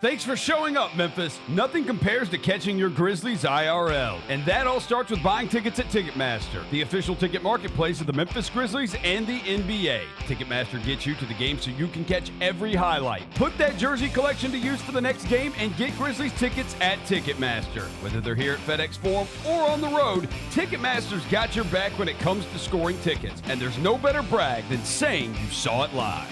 Thanks for showing up, Memphis. Nothing compares to catching your Grizzlies IRL. And that all starts with buying tickets at Ticketmaster, the official ticket marketplace of the Memphis Grizzlies and the NBA. Ticketmaster gets you to the game so you can catch every highlight. Put that jersey collection to use for the next game and get Grizzlies tickets at Ticketmaster. Whether they're here at FedEx Forum or on the road, Ticketmaster's got your back when it comes to scoring tickets. And there's no better brag than saying you saw it live.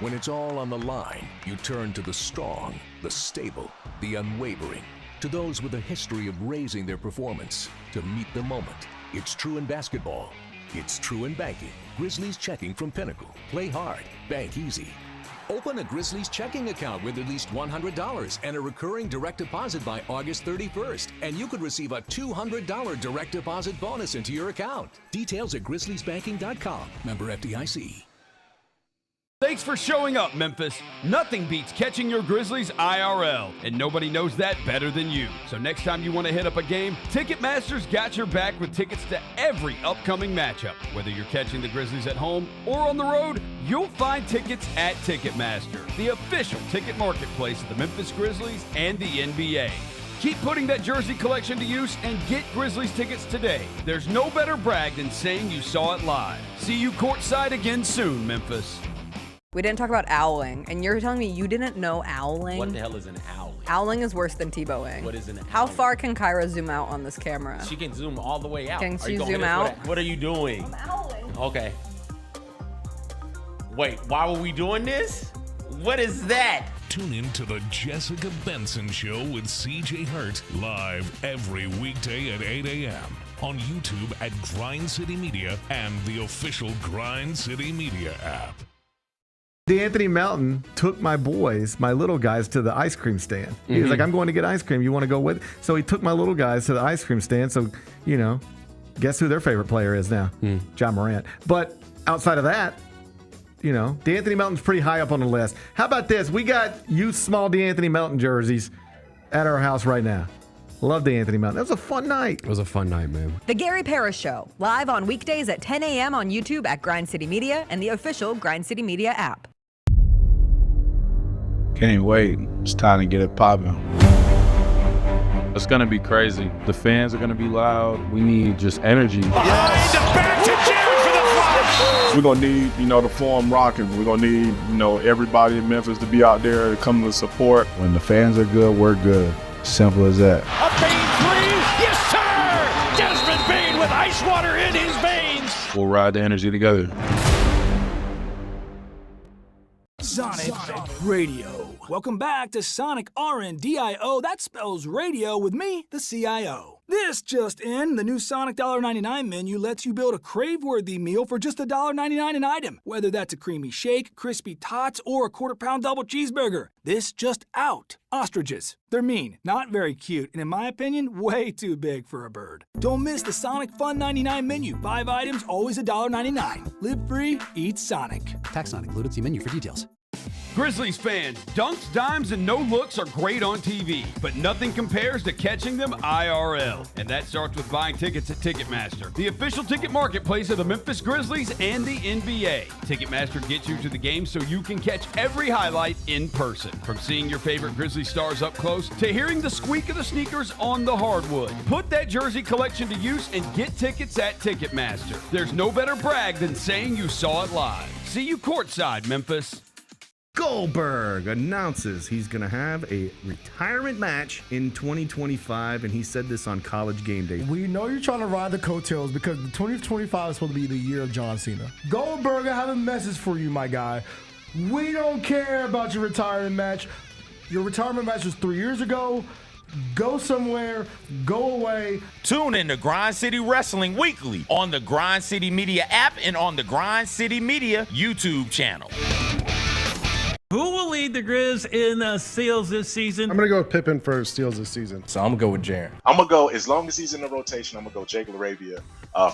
When it's all on the line, you turn to the strong, the stable, the unwavering. To those with a history of raising their performance, to meet the moment. It's true in basketball. It's true in banking. Grizzlies Checking from Pinnacle. Play hard. Bank easy. Open a Grizzlies checking account with at least $100 and a recurring direct deposit by August 31st. And you could receive a $200 direct deposit bonus into your account. Details at grizzliesbanking.com. Member FDIC. Thanks for showing up, Memphis. Nothing beats catching your Grizzlies IRL, and nobody knows that better than you. So next time you want to hit up a game, Ticketmaster's got your back with tickets to every upcoming matchup. Whether you're catching the Grizzlies at home or on the road, you'll find tickets at Ticketmaster, the official ticket marketplace of the Memphis Grizzlies and the NBA. Keep putting that jersey collection to use and get Grizzlies tickets today. There's no better brag than saying you saw it live. See you courtside again soon, Memphis. We didn't talk about owling, and you're telling me you didn't know owling? What the hell is an owling? Owling is worse than Tebowing. What is an owling? How far can Kyra zoom out on this camera? She can zoom all the way out. Can she zoom out? What are you doing? I'm owling. Okay. Wait, why were we doing this? What is that? Tune in to the Jessica Benson Show with CJ Hurt live every weekday at 8 a.m. on YouTube at Grind City Media and the official Grind City Media app. D'Anthony Melton took my boys, my little guys, to the ice cream stand. He was like, I'm going to get ice cream. You want to go with? So he took my little guys to the ice cream stand. So, you know, guess who their favorite player is now? Ja Morant. But outside of that, you know, D'Anthony Melton's pretty high up on the list. How about this? We got youth small D'Anthony Melton jerseys at our house right now. Love D'Anthony Melton. That was a fun night. It was a fun night, man. The Gary Parrish Show, live on weekdays at 10 a.m. on YouTube at Grind City Media and the official Grind City Media app. Can't wait. It's time to get it popping. It's going to be crazy. The fans are going to be loud. We need just energy. Behind the back to Jaren for the flush. We're going to need, the Forum rocking. We're going to need, everybody in Memphis to be out there to come to support. When the fans are good, we're good. Simple as that. A Bane 3. Yes, sir. Desmond Bane with ice water in his veins. We'll ride the energy together. Sonic Radio. Welcome back to Sonic RNDIO. That spells radio with me, the CIO. This just in, the new Sonic $1.99 menu lets you build a crave-worthy meal for just $1.99 an item. Whether that's a creamy shake, crispy tots, or a quarter-pound double cheeseburger. This just out. Ostriches. They're mean, not very cute, and in my opinion, way too big for a bird. Don't miss the Sonic Fun 99 menu. 5 items, always $1.99. Live free, eat Sonic. Tax not included. See menu for details. Grizzlies fans, dunks, dimes, and no-looks are great on TV, but nothing compares to catching them IRL. And that starts with buying tickets at Ticketmaster, the official ticket marketplace of the Memphis Grizzlies and the NBA. Ticketmaster gets you to the game so you can catch every highlight in person. From seeing your favorite Grizzlies stars up close to hearing the squeak of the sneakers on the hardwood. Put that jersey collection to use and get tickets at Ticketmaster. There's no better brag than saying you saw it live. See you courtside, Memphis. Goldberg announces he's going to have a retirement match in 2025, and he said this on College Game Day. We know you're trying to ride the coattails because the 2025 is supposed to be the year of John Cena. Goldberg, I have a message for you, my guy. We don't care about your retirement match. Your retirement match was 3 years ago. Go somewhere, go away. Tune in to Grind City Wrestling weekly on the Grind City Media app and on the Grind City Media YouTube channel. Who will lead the Grizz in steals this season? I'm going to go with Pippen for steals this season. So I'm going to go with Jaren. I'm going to go, as long as he's in the rotation, I'm going to go Jake LaRavia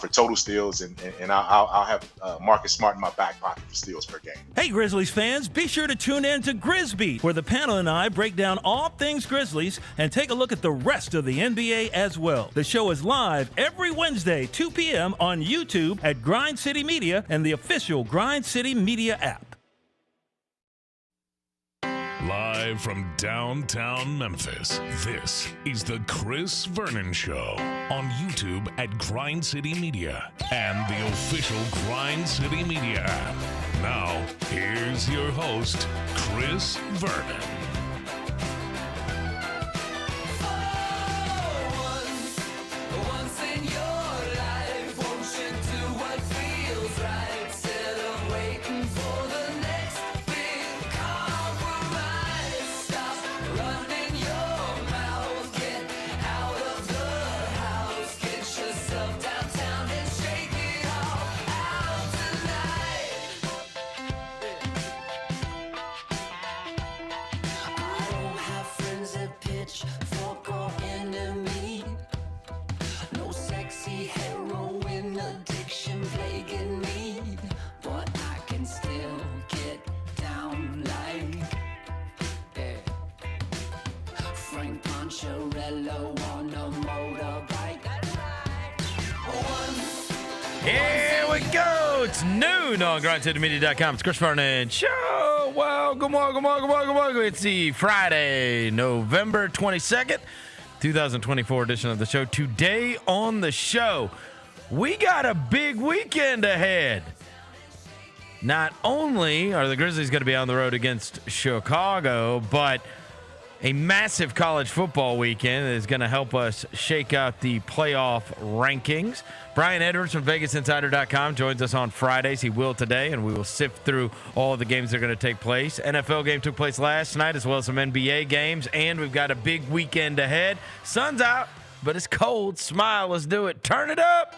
for total steals, and I'll have Marcus Smart in my back pocket for steals per game. Hey, Grizzlies fans, be sure to tune in to Grizz Beat, where the panel and I break down all things Grizzlies and take a look at the rest of the NBA as well. The show is live every Wednesday, 2 p.m. on YouTube at Grind City Media and the official Grind City Media app. Live from downtown Memphis, this is the Chris Vernon Show on YouTube at Grind City Media and the official Grind City Media app. Now, here's your host, Chris Vernon. Here we go. It's noon on GrindCityMedia.com. It's Chris Vernon Show. Well, good morning. It's the Friday, November 22nd, 2024 edition of the show. Today on the show, we got a big weekend ahead. Not only are the Grizzlies going to be on the road against Chicago, but a massive college football weekend is going to help us shake out the playoff rankings. Brian Edwards from VegasInsider.com joins us on Fridays. He will today, and we will sift through all of the games that are going to take place. NFL game took place last night, as well as some NBA games, and we've got a big weekend ahead. Sun's out, but it's cold. Smile, let's do it. Turn it up.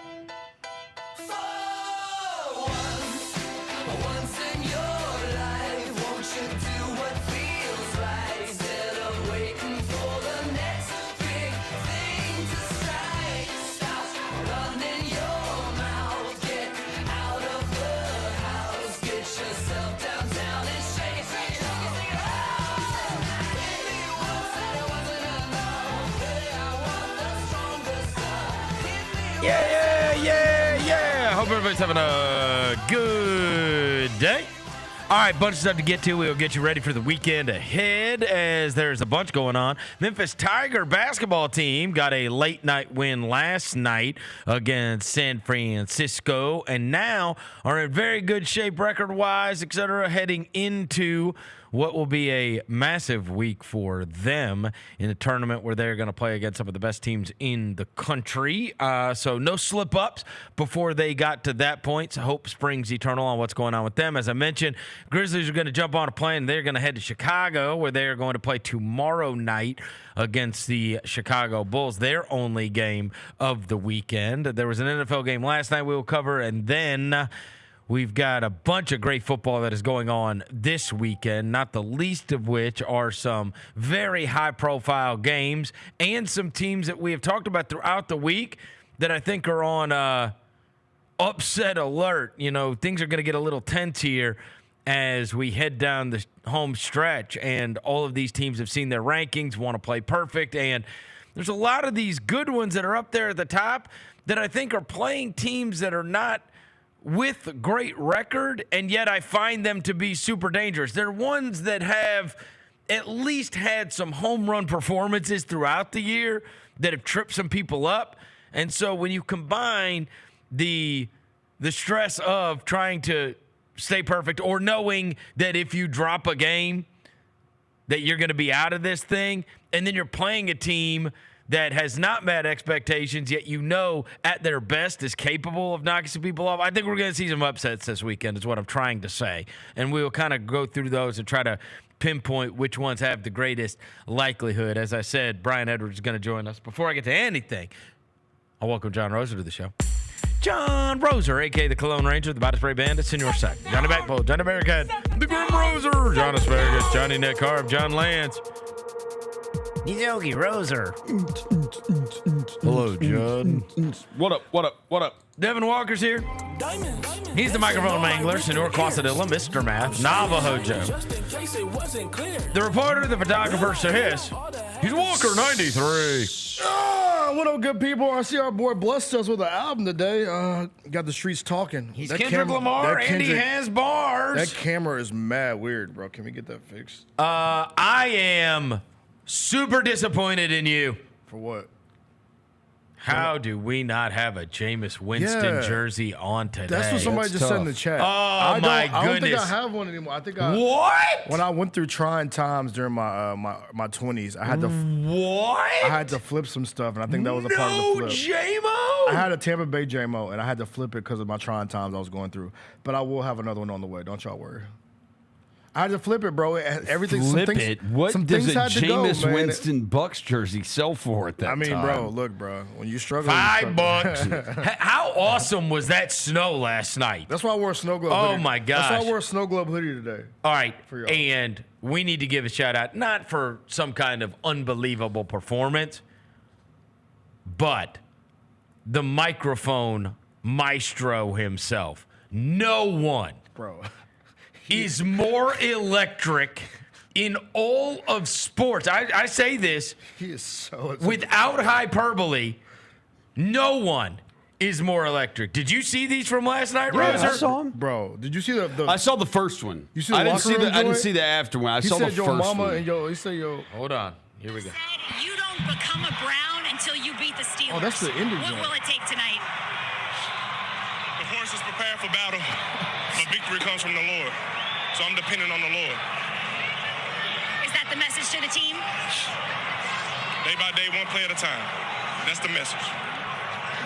Yeah. Hope everybody's having a good day. All right, bunch of stuff to get to. We'll get you ready for the weekend ahead as there's a bunch going on. Memphis Tiger basketball team got a late night win last night against San Francisco and now are in very good shape record-wise, etc., heading into what will be a massive week for them in a tournament where they're going to play against some of the best teams in the country. So no slip-ups before they got to that point. So hope springs eternal on what's going on with them. As I mentioned, Grizzlies are going to jump on a plane. They're going to head to Chicago, where they're going to play tomorrow night against the Chicago Bulls, their only game of the weekend. There was an NFL game last night we will cover, and then we've got a bunch of great football that is going on this weekend, not the least of which are some very high-profile games and some teams that we have talked about throughout the week that I think are on upset alert. You know, things are going to get a little tense here as we head down the home stretch, and all of these teams have seen their rankings, want to play perfect, and there's a lot of these good ones that are up there at the top that I think are playing teams that are not with great record, and yet I find them to be super dangerous. They're ones that have at least had some home run performances throughout the year that have tripped some people up. And so when you combine the stress of trying to stay perfect or knowing that if you drop a game that you're going to be out of this thing, and then you're playing a team that has not met expectations, yet you know at their best is capable of knocking some people off. I think we're going to see some upsets this weekend is what I'm trying to say. And we will kind of go through those and try to pinpoint which ones have the greatest likelihood. As I said, Brian Edwards is going to join us. Before I get to anything, I'll welcome John Roser to the show. John Roser, a.k.a. the Cologne Ranger, the Body Spray Bandit, Senor Sack, Johnny Backpole, Johnny Bearcat, the Grim Roser, John Asparagus, Johnny Neck Carb, John Lance. Yogi Roser. Hello, John. What up? Devin Walker's here. He's the microphone mangler, Senor Quasadilla, Mr. Math, Navajo Joe. The reporter, the photographer, Sahis. He's Walker 93. what up, good people? I see our boy blessed us with an album today. Got the streets talking. He's Kendrick Lamar, and he has bars. That camera is mad weird, bro. Can we get that fixed? I am super disappointed in you. For what? How do we not have a Jameis Winston jersey on today? That's what somebody just said in the chat. Oh, my goodness. I don't think I have one anymore. I think What? When I went through trying times during my 20s, I had to I had to flip some stuff, and I think that was a part of the flip. J-Mo? I had a Tampa Bay J-Mo, and I had to flip it because of my trying times I was going through. But I will have another one on the way. Don't y'all worry. I had to flip it, bro. Everything. Flip it. What some does things a had to go, Jameis man. Winston Bucks jersey sell for at that time? I mean, bro, look, bro. When you struggle, $5. How awesome was that snow last night? That's why I wore a snow globe. Oh hoodie. my gosh. That's why I wore a snow globe hoodie today. All right, For y'all. and we need to give a shout out, not for some kind of unbelievable performance, but the microphone maestro himself. No one, bro, is more electric in all of sports. I say this he is so without hyperbole. No one is more electric. Did you see these from last night, Yeah, Roser? I saw him. Bro, did you see the I saw the first one. You see the I didn't locker see room the I didn't joint? see the after one. I he saw said the your first mama one. and he said yo. Hold on. Here we go. You don't become a Brown until you beat the Steelers. Oh, that's the ending What joint. will it take tonight? The horse is prepared for battle, but victory comes from the Lord. So I'm dependent on the Lord. Is that the message to the team? Day by day, one play at a time. That's the message.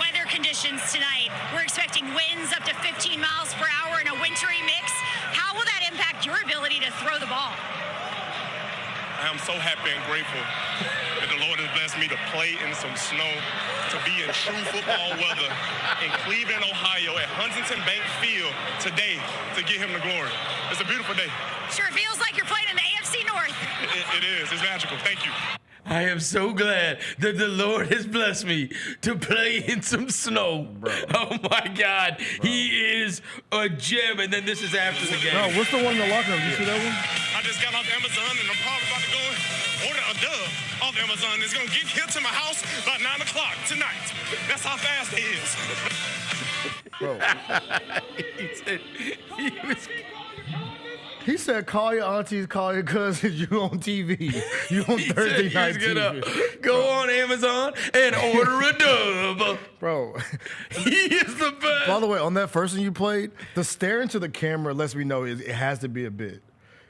Weather conditions tonight. We're expecting winds up to 15 miles per hour in a wintry mix. How will that impact your ability to throw the ball? I am so happy and grateful that the Lord has blessed me to play in some snow, to be in true football weather in Cleveland, Ohio, at Huntington Bank Field today to give him the glory. It's a beautiful day. Sure feels like you're playing in the AFC North. It is. It's magical. Thank you. I am so glad that the Lord has blessed me to play in some snow. Bro. Oh my God, he is a gem. And then this is after the game. No, what's the one in the locker room? You see that one? I just got off Amazon and I'm probably about to go and order a dub off Amazon. It's going to get here to my house about 9 o'clock tonight. That's how fast it is. Bro. He said, call your aunties, call your cousins, you on TV. You on Thursday night He's gonna TV. go on Amazon and order a dub. Bro. He is the best. By the way, on that first one you played, the stare into the camera lets me know it has to be a bit.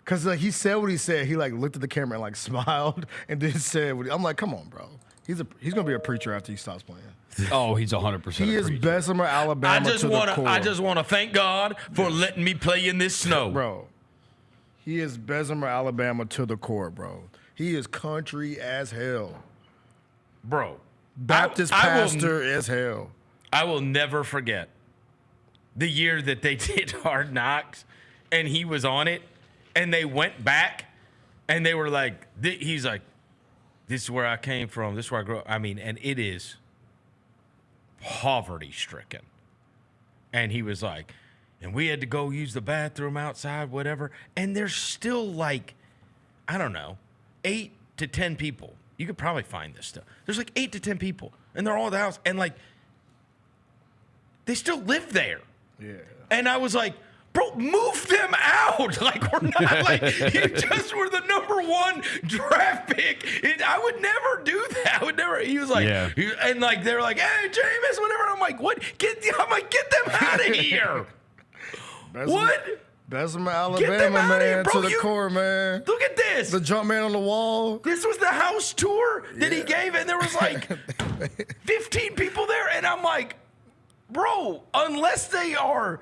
Because he said what he said. He looked at the camera and smiled and then said what I'm like, come on, bro. He's going to be a preacher after he stops playing. Oh, he's 100%. He is Bessemer, Alabama to the core. I just want to thank God for letting me play in this snow. Bro. He is Bessemer, Alabama to the core, bro. He is country as hell. Bro. Baptist pastor as hell. I will never forget the year that they did Hard Knocks and he was on it and they went back and they were like, he's like, this is where I came from. This is where I grew up. I mean, and it is poverty stricken. And he was like, and we had to go use the bathroom outside, whatever. And there's still I don't know, 8 to 10 people. You could probably find this stuff. There's 8 to 10 people. And they're all at the house. And they still live there. Yeah. And I was like, bro, move them out. We're not you just were the #1 draft pick. I would never do that. I would never. He was like, Yeah. and they were like, hey, Jameis, whatever. And I'm like, what? Get them out of here. What? Bessemer, Get them Alabama, out of here, man, bro. to the core, man. Look at this. The jump man on the wall. This was the house tour that he gave, and there was 15 people there. And I'm like, bro, unless they are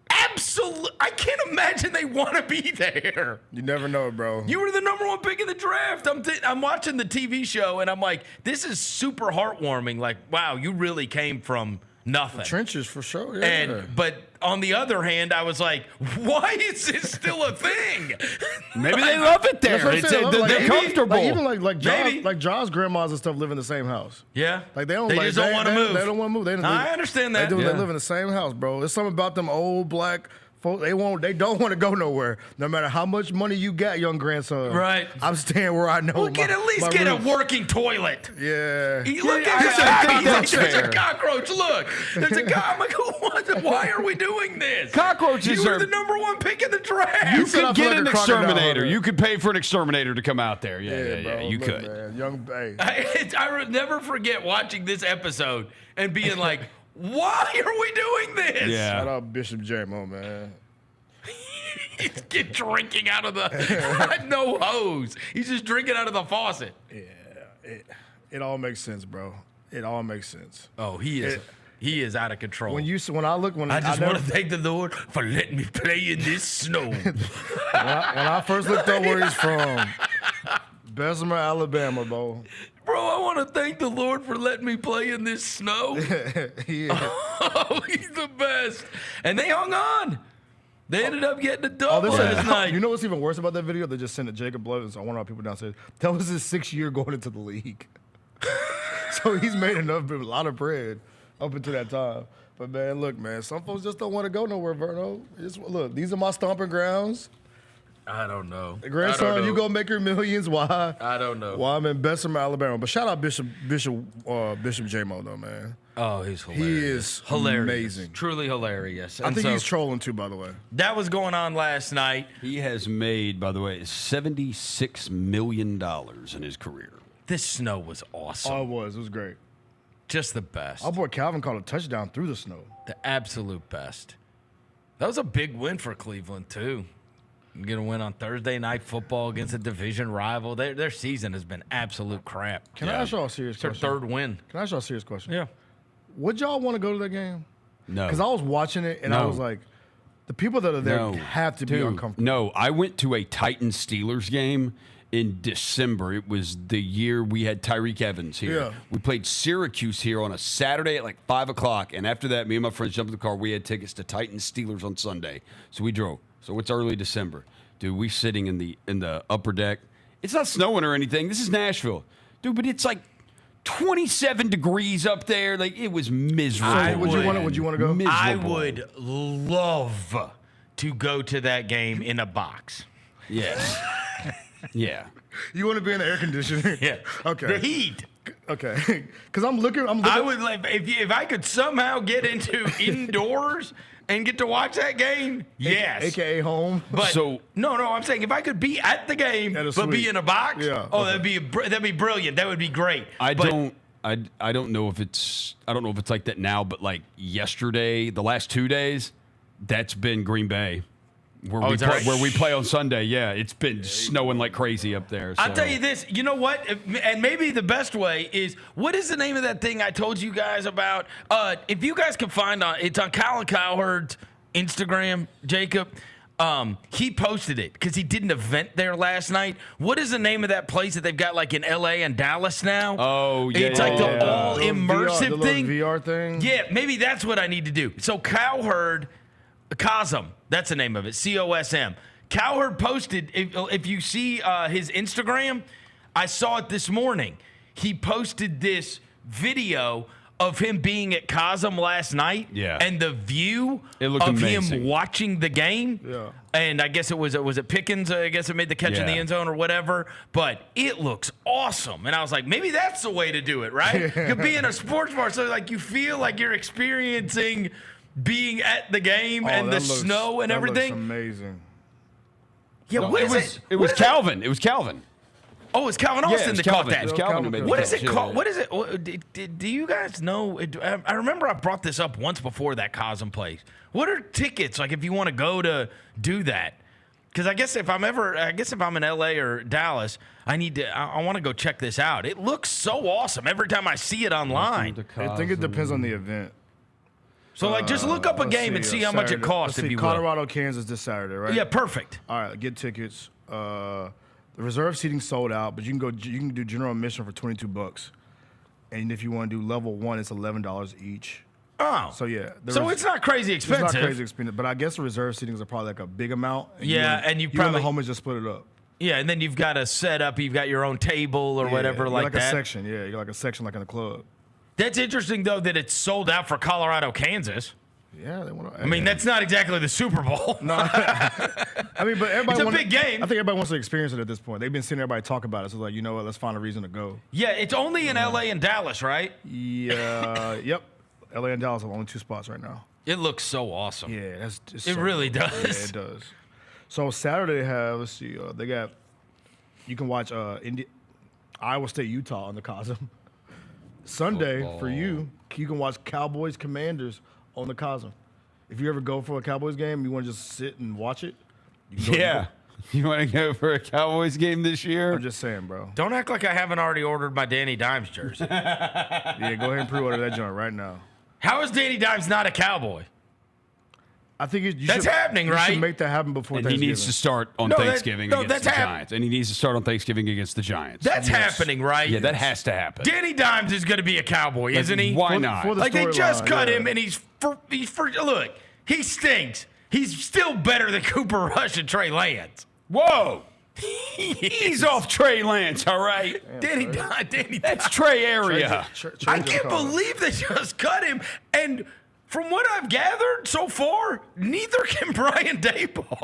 absolute, I can't imagine they want to be there. You never know, bro. You were the #1 pick in the draft. I'm watching the TV show, and I'm like, this is super heartwarming. Wow, you really came from nothing. Trenches for sure, yeah. But on the other hand, I was like, why is this still a thing? Maybe they love it there. That's what I'm saying. They're comfortable. Even Jaws grandmas and stuff live in the same house. Yeah. They don't. They just don't want to move. They don't want to move. I understand that. They live in the same house, bro. There's something about them old black They don't want to go nowhere. No matter how much money you got, young grandson. Right. I'm staying where I know. Well, at least get a working toilet. Yeah. Look at there's a cockroach. Look, there's a guy. I'm like, why are we doing this? Cockroaches are are the number one pick in the draft. You could get an exterminator. You could pay for an exterminator to come out there. Yeah. You could. Man, young, hey. I would never forget watching this episode and being like, why are we doing this? Yeah. Shout out Bishop J-Mo, man. He's drinking out of the no hose. He's just drinking out of the faucet. Yeah, it all makes sense, bro. It all makes sense. Oh, he is out of control. I just want to thank the Lord for letting me play in this snow. when I first looked up where he's from, Bessemer, Alabama, bro. Bro, I want to thank the Lord for letting me play in this snow. Oh, he's the best. And they hung on. They ended up getting a double last night. You know what's even worse about that video? They just sent it to Jacob Blevins. So I wonder how people downstairs. That was his 6th year going into the league. So he's made a lot of bread up until that time. But, man, look, man, some folks just don't want to go nowhere, Verno. Look, these are my stomping grounds. I don't know. Grandson, you gonna make your millions. Why? I don't know. Why I'm in Bessemer, Alabama. But shout out Bishop J-Mo, though, man. Oh, he's hilarious. He is hilarious. Amazing. Truly hilarious. I think he's trolling too, by the way. That was going on last night. He has made, by the way, $76 million in his career. This snow was awesome. Oh, it was. It was great. Just the best. Our boy Calvin caught a touchdown through the snow. The absolute best. That was a big win for Cleveland, too. Get a win on Thursday Night Football against a division rival. Their season has been absolute crap. Can I ask y'all a serious question? It's their third win. Can I ask y'all a serious question? Yeah. Would y'all want to go to that game? No. Because I was watching it, and I was like, the people that are there have to be uncomfortable. No, I went to a Titans-Steelers game in December. It was the year we had Tyreek Evans here. Yeah. We played Syracuse here on a Saturday at like 5 o'clock, and after that, me and my friends jumped in the car. We had tickets to Titans-Steelers on Sunday, so we drove. So it's early December. Dude, we sitting in the upper deck. It's not snowing or anything. This is Nashville. Dude, but it's like 27 degrees up there. Like, it was miserable. Would you want to go? Miserable. I would love to go to that game in a box. Yes. Yeah. You want to be in the air conditioning? Yeah. Okay. The heat. Okay. Because I'm looking. I would like if I could somehow get into indoors and get to watch that game. Yes. AKA home. But no, I'm saying if I could be at the game but be in a box. Yeah. Oh, that'd be brilliant. That would be great. I don't know if it's like that now, but like yesterday, the last 2 days, that's been Green Bay. Where we play on Sunday, yeah, it's been snowing like crazy up there. So. I'll tell you this, you know what? And maybe the best way is, what is the name of that thing I told you guys about? If you guys can find it's on Colin Cowherd's Instagram, Jacob. He posted it because he did an event there last night. What is the name of that place that they've got like in LA and Dallas now? Oh, yeah. It's like the all immersive thing. VR thing? Yeah, maybe that's what I need to do. So Cowherd, Cosm, that's the name of it, COSM. Cowherd posted, if you see his Instagram, I saw it this morning. He posted this video of him being at Cosm last night, and the view of amazing. Him watching the game. Yeah. And I guess it was Pickens. I guess it made the catch in the end zone or whatever. But it looks awesome, and I was like, maybe that's the way to do it, right? You could be in a sports bar, so like you feel like you're experiencing being at the game and the snow and everything. Looks amazing. Yeah, what is it? It was Calvin. It was Calvin. Oh, it's Calvin Austin that caught that. It was Calvin who made What the is it catch, called? yeah. What is it? Do you guys know? I remember I brought this up once before that Cosm place. What are tickets like if you want to go to do that? Because I guess if I'm in LA or Dallas, I want to go check this out. It looks so awesome every time I see it online. I think it depends on the event. So just look up a game and see how much it costs. If you will. Colorado, Kansas this Saturday, right? Yeah, perfect. All right, get tickets. The reserve seating sold out, but you can do general admission for $22. And if you want to do level 1, it's $11 each. Oh. So yeah. It's not crazy expensive. It's not crazy expensive, but I guess the reserve seatings are probably like a big amount. And you probably and the home is just split it up. Yeah, and then you've got a setup. You've got your own table or whatever like that. A section. Yeah, you got like a section like in a club. That's interesting though that it's sold out for Colorado, Kansas. Yeah, they want to. I mean, that's not exactly the Super Bowl. No, I mean, but everybody. It's a big game. I think everybody wants to experience it at this point. They've been seeing everybody talk about it, so like, you know what? Let's find a reason to go. Yeah, it's only in L.A. and Dallas, right? Yeah. Yep. L.A. and Dallas are only 2 spots right now. It looks so awesome. Yeah, that's. It really does. Yeah, it does. So Saturday they have. Let's see. They got. You can watch Iowa State, Utah on the Cosm. Sunday for you can watch Cowboys Commanders on the Cosm. If you ever go for a Cowboys game, you want to just sit and watch it. You want to go for a Cowboys game this year? I'm just saying, bro. Don't act like I haven't already ordered my Danny Dimes jersey. Yeah, go ahead and pre-order that joint right now. How is Danny Dimes not a Cowboy? I think that's happening, you right? should make that happen before and Thanksgiving. he needs to start on Thanksgiving against the Giants. And he needs to start on Thanksgiving against the Giants. That's happening, right? Yeah, that has to happen. Danny Dimes is going to be a Cowboy, isn't he? Why not? Like, they just cut him, and he's look, he stinks. He's still better than Cooper Rush and Trey Lance. Whoa. He's off Trey Lance, all right? Danny That's Trey area. I can't believe they just cut him, and from what I've gathered so far, neither can Brian Daboll.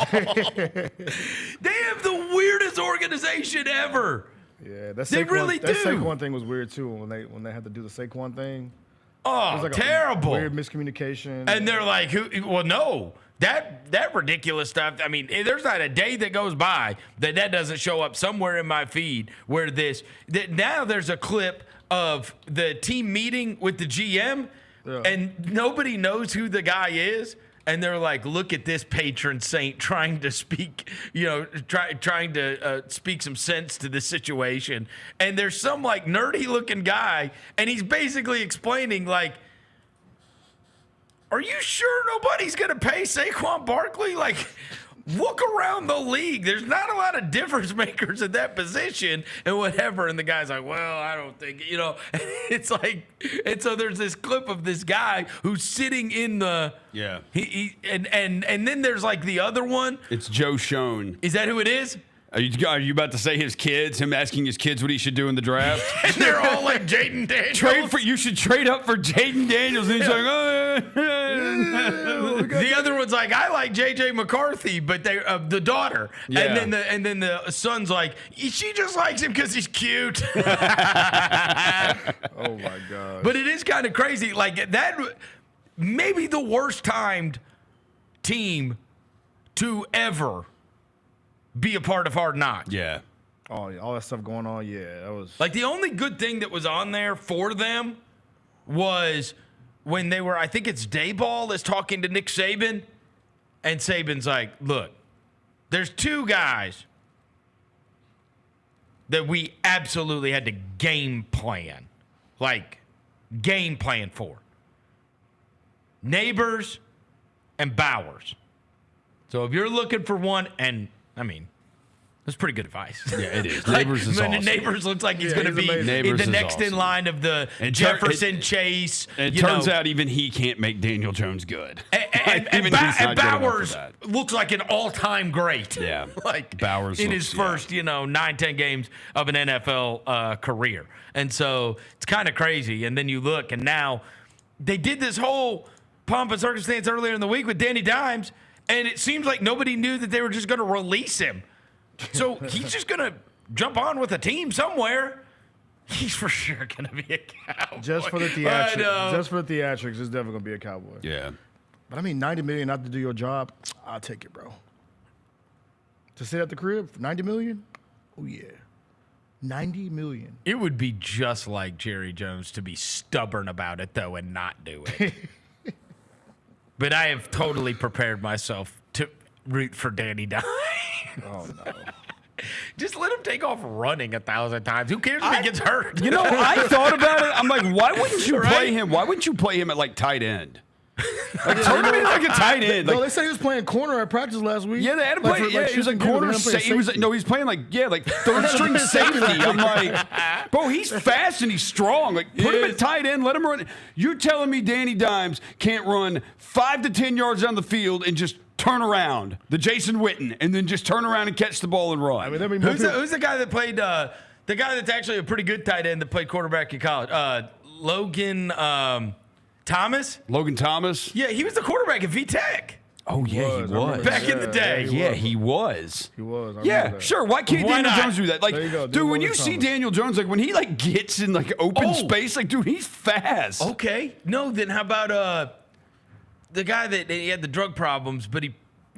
They have the weirdest organization ever. Yeah, that really do. That Saquon thing was weird too when they had to do the Saquon thing. Oh, it was like terrible! Weird miscommunication. And they're like, well, no, that ridiculous stuff. I mean, there's not a day that goes by that doesn't show up somewhere in my feed where now there's a clip of the team meeting with the GM. Yeah. And nobody knows who the guy is. And they're like, look at this patron saint trying to speak, trying to speak some sense to this situation. And there's some like nerdy looking guy. And he's basically explaining like, are you sure nobody's going to pay Saquon Barkley? Like, look around the league. There's not a lot of difference makers at that position and whatever. And the guy's like, well, I don't think, And it's like, and so there's this clip of this guy who's sitting in the, and then there's like the other one. It's Joe Schoen. Is that who it is? Are you about to say his kids? Him asking his kids what he should do in the draft? And they're all like Jaden Daniels. You should trade up for Jaden Daniels. And he's like, the other one's like, I like JJ McCarthy, but they the daughter. Yeah. And then the son's like, she just likes him because he's cute. Oh my God. But it is kind of crazy. Like that, maybe the worst timed team to ever be a part of Hard Knocks. Yeah. Oh, yeah, all that stuff going on. Yeah, that was like the only good thing that was on there for them was when they were. I think it's Dayball is talking to Nick Saban, and Saban's like, "Look, there's 2 guys that we absolutely had to game plan for: Neighbors and Bowers. So if you're looking for one, and I mean, that's pretty good advice. Yeah, it is. Neighbors is awesome. Neighbors looks like he's going to be the next in line of the Jefferson Chase. And it turns out even he can't make Daniel Jones good. And Bowers looks like an all-time great. Yeah, like Bowers in his first 9-10 games of an NFL career. And so it's kind of crazy. And then you look, and now they did this whole pomp and circumstance earlier in the week with Danny Dimes, and it seems like nobody knew that they were just going to release him. So he's just going to jump on with a team somewhere. He's for sure going to be a Cowboy. Just for the theatrics, it's definitely going to be a Cowboy. Yeah. But I mean, $90 million not to do your job, I'll take it, bro. To sit at the crib, $90 million? Oh, yeah. $90 million. It would be just like Jerry Jones to be stubborn about it, though, and not do it. But I have totally prepared myself to root for Danny Dimes. Oh, no. Just let him take off running 1,000 times. Who cares if he gets hurt? I thought about it. I'm like, why wouldn't you play him? Why wouldn't you play him at like tight end? Like, turn him into like a tight end. No, they said he was playing corner at practice last week. Yeah, they had him play. He was like corner. He's playing like third string safety. I'm like, bro, he's fast and he's strong. Like, put him at tight end. Let him run. You're telling me Danny Dimes can't run 5 to 10 yards down the field and just turn around, the Jason Witten, and then just turn around and catch the ball and run? I mean, who's the guy that played? The guy that's actually a pretty good tight end that played quarterback in college. Logan. Thomas? Logan Thomas? Yeah, he was the quarterback at VTech. Oh, yeah, he was. Back in the day. Yeah, he was. He was. Yeah, sure. Why can't Why Daniel not? Jones do that? Like, There you go. dude, when you Logan see Thomas. Daniel Jones, like when he like gets in like open Oh. space, like dude, he's fast. Okay. No, then how about the guy that he had the drug problems, but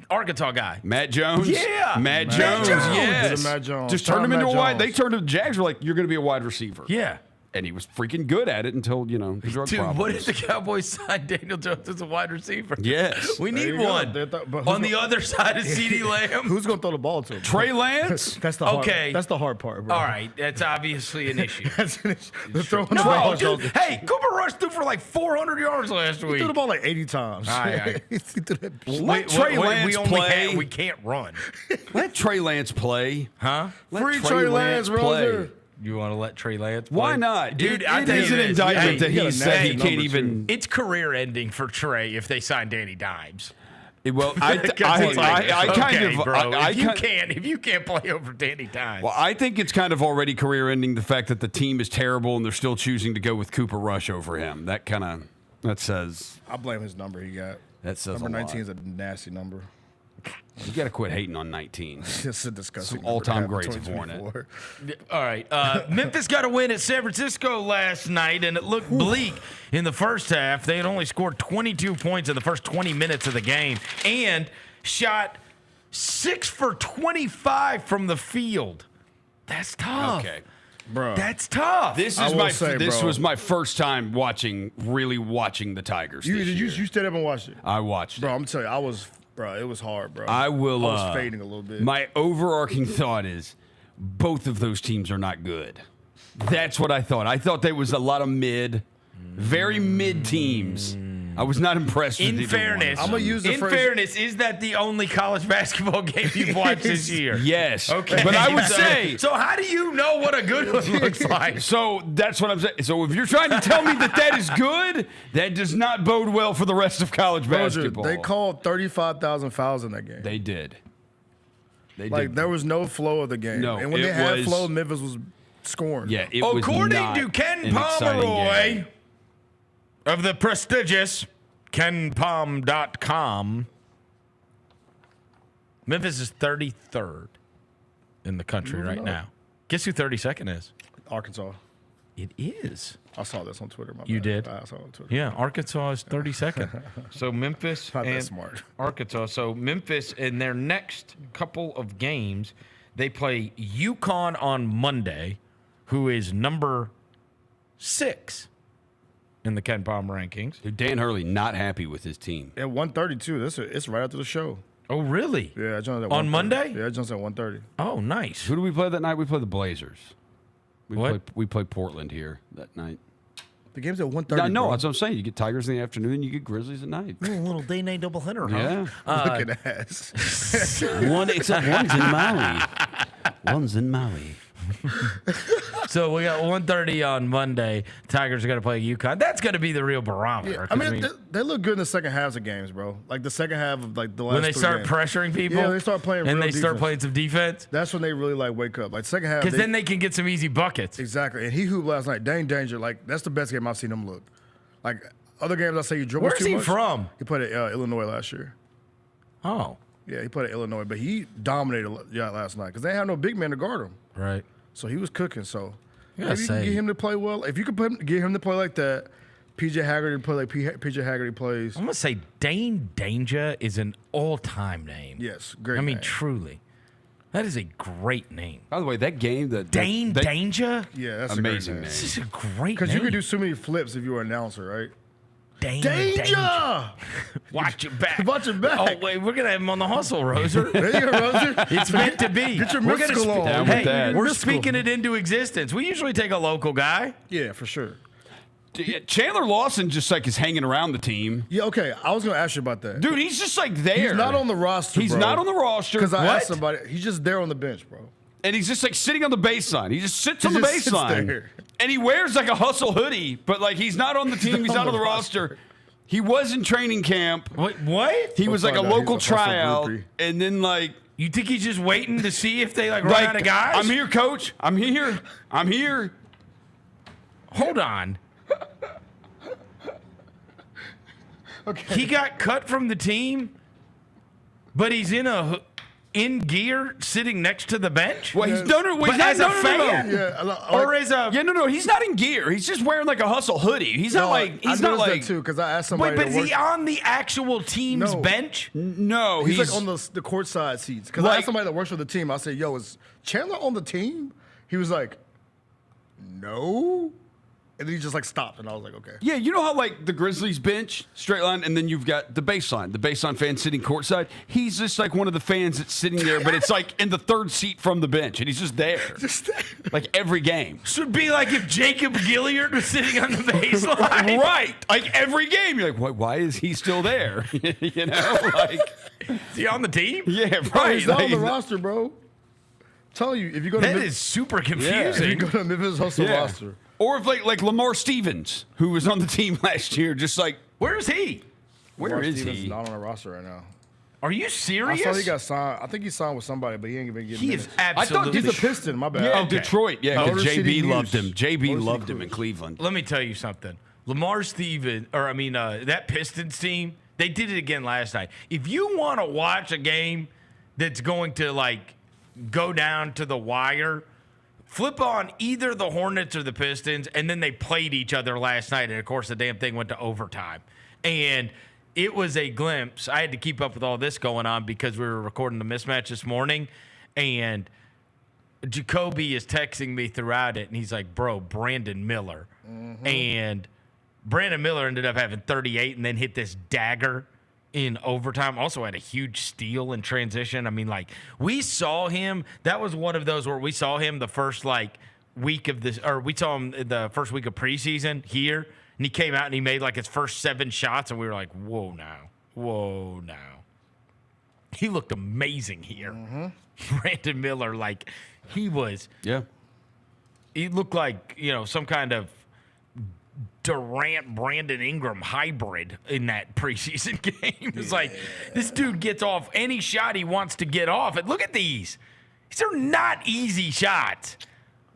Arkansas guy? Matt Jones? Yeah. Matt Matt Jones, Jones. yes. Matt Jones. Just Shout turned him out into a Matt wide. They Jones. turned him, Jags were like, you're going to be a wide receiver. Yeah. And he was freaking good at it until, the drug Dude, problems. what if the Cowboys signed Daniel Jones as a wide receiver? Yes. We There need you go. one. But On the other side of CeeDee Lamb. Who's going to throw the ball to him? Trey Lance? That's the hard, Okay. That's the hard part, bro. All right, that's obviously an issue. That's an issue. They're throwing the ball. No, dude. Hey, Cooper Rush threw for like 400 yards last He week. threw the ball like 80 times. All right. He threw that- Let Trey Lance play. We can't run. Let Trey Lance play. Huh? Let Free Trey Lance, play. Roser. You want to let Trey Lance play? Why not? Dude, It I tell is you an this. indictment that he got he a said he nasty can't number, even. It's career ending for Trey if they sign Danny Dimes. Well, I It's like, kind okay, of. bro, I if you can't play over Danny Dimes. Well, I think it's kind of already career-ending the fact that the team is terrible and they're still choosing to go with Cooper Rush over him. That says. I blame his number he got. That says Number a 19 lot. is a nasty number. You got to quit hating on 19. It's a disgusting Some all-time number to greats have have worn it. 2024. All right. Memphis got a win at San Francisco last night, and it looked bleak in the first half. They had only scored 22 points in the first 20 minutes of the game and shot 6 for 25 from the field. That's tough. Okay. Bro. That's tough. This was my first time really watching the Tigers. You stayed up and watched it? I watched it. Bro, I'm telling you, it was hard, bro. I was fading a little bit. My overarching thought is both of those teams are not good. That's what I thought. I thought there was a lot of very mid teams. I was not impressed with In either fairness, one. I'm gonna use the in phrase- fairness, is that the only college basketball game you've watched this year? Yes. Okay. But I would say. So how do you know what a good one looks like? So that's what I'm saying. So if you're trying to tell me that is good, that does not bode well for the rest of college Roger, basketball. they called 35,000 fouls in that game. They did. There was no flow of the game. No, and when it they had was- flow, Memphis was scoring. Yeah, it was According not to Ken an exciting Pomeroy game. of the prestigious KenPom.com, Memphis is 33rd in the country right now. Guess who 32nd is? Arkansas. It is. I saw this on Twitter. You did? I saw it on Twitter. Yeah, Arkansas is 32nd. So Memphis Not that and smart. Arkansas. So Memphis in their next couple of games, they play UConn on Monday, who is number 6 in the KenPom rankings. Dude, Dan Hurley not happy with his team. At 1:32. It's right after the show. Oh, really? Yeah, I joined at On 1:30. Monday? Yeah, I joined at 1:30. Oh, nice. Who do we play that night? We play the Blazers. What? We play Portland here that night. The game's at 1:30. No, bro. that's what I'm saying. You get Tigers in the afternoon, you get Grizzlies at night. A little day-night doubleheader, Yeah. Look at that. One's in Maui. One's in Maui. So we got 1:30 on Monday. Tigers are going to play UConn. That's going to be the real barometer. Yeah, I mean, they look good in the second halves of games, bro. Like the second half of the last When they 3 start games. pressuring people, Yeah, they start playing and real they start defense. playing some defense. That's when they really wake up. Like second half, Because then they can get some easy buckets. Exactly. And he hooped last night. Dane Danger, that's the best game I've seen him look. Like other games, I say you dribble Where's too he much. from? He played at Illinois last year. Oh, Yeah, he played at Illinois, but he dominated last night because they have no big man to guard him. right. So he was cooking. So gotta if you can say- get him to play well, if you could get him to play like that, PJ Haggerty play like PJ Haggerty plays. I'm going to say Dane Danger is an all-time name. Yes, great. I mean, name. truly. That is a great name. By the way, that game Dane Danger? Yeah, that's amazing a great name. This is a great name. Because you could do so many flips if you were an announcer, right? Dane Danger! Watch your back. Watch your back. Oh, wait, we're going to have him on the hustle, Roser. There you go, Roser. It's meant to be. Get your We're gonna mystical on. Down with Hey, that. we're Mystical. speaking it into existence. We usually take a local guy. Yeah, for sure. Chandler Lawson just is hanging around the team. Yeah, okay. I was going to ask you about that. Dude, he's just there. He's not on the roster, He's bro. not on the roster. Because I What? asked somebody. He's just there on the bench, bro. And he's just sitting on the baseline. He just sits on the just sits baseline. there. And he wears a hustle hoodie, but he's not on the team. He's not on the roster. He was in training camp. What? He was We'll a find out. local He's a hustle tryout. groupie. And then You think he's just waiting to see if they run out of guys? I'm here, coach. I'm here. Hold on. He got cut from the team, but he's in gear sitting next to the bench? Well, he's done it as a fan? Or as a... Yeah, no, he's not in gear. He's just wearing like a Hustle hoodie. He's not like... He's not like... that too, because I asked somebody... Wait, but is he on the actual team's bench? No, he's like on the courtside seats. Because I asked somebody that works for the team, I said, yo, is Chandler on the team? He was like, no. And then he just like stopped, and I was like, okay. Yeah, you know how like the Grizzlies bench, straight line, and then you've got the baseline. The baseline fan sitting courtside. He's just like one of the fans that's sitting there, but it's like in the third seat from the bench, and he's just there. Like every game. So it'd be like if Jacob Gilliard was sitting on the baseline. Right. Like every game. You're like, why is he still there? You know? Like, is he on the team? Yeah, right. Bro, he's not on the roster, bro. Tell you, if you go to that is super confusing. Yeah, if you go to Memphis Hustle roster. Or if like Lamar Stevens, who was on the team last year, just like, where is he? Where is Stevens he? Not on the roster right now. Are you serious? I saw he got signed. I think he signed with somebody, but he ain't even getting minutes. Is absolutely. I thought he's a Piston. My bad. Yeah, Detroit. Yeah, because JB loved him. JB Motor loved City him in Cleveland. Let me tell you something. Lamar Stevens, that Pistons team, they did it again last night. If you want to watch a game that's going to like go down to the wire, flip on either the Hornets or the Pistons, and then they played each other last night, and of course the damn thing went to overtime. And it was a glimpse. I had to keep up with all this going on because we were recording the mismatch this morning, and Jacoby is texting me throughout it, and he's like, bro, Brandon Miller. Mm-hmm. And Brandon Miller ended up having 38 and then hit this dagger in overtime. Also had a huge steal in transition. I mean, like, we saw him. That was one of those where we saw him the first, like, week of this, or we saw him the first week of preseason here, and he came out and he made, like, his first 7 shots, and we were like, whoa, now. He looked amazing here. Mm-hmm. Brandon Miller, like, he looked like, some kind of Durant, Brandon Ingram hybrid in that preseason game. It's like, this dude gets off any shot he wants to get off. And look at these. These are not easy shots.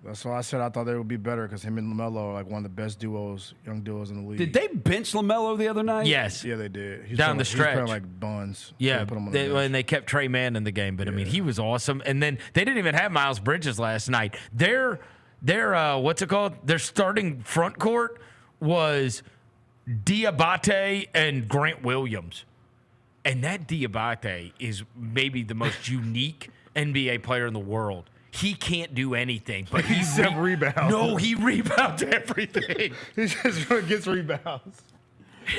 That's why I said I thought they would be better, because him and LaMelo are like one of the best young duos in the league. Did they bench LaMelo the other night? Yes. Yeah, they did. He's down the stretch. He's playing like buns. Yeah, so and they kept Trey Mann in the game. But, I mean, he was awesome. And then they didn't even have Miles Bridges last night. Their what's it called? Their starting front court was Diabate and Grant Williams. And that Diabate is maybe the most unique NBA player in the world. He can't do anything, but he rebounds. No, he rebounds everything. He just gets rebounds.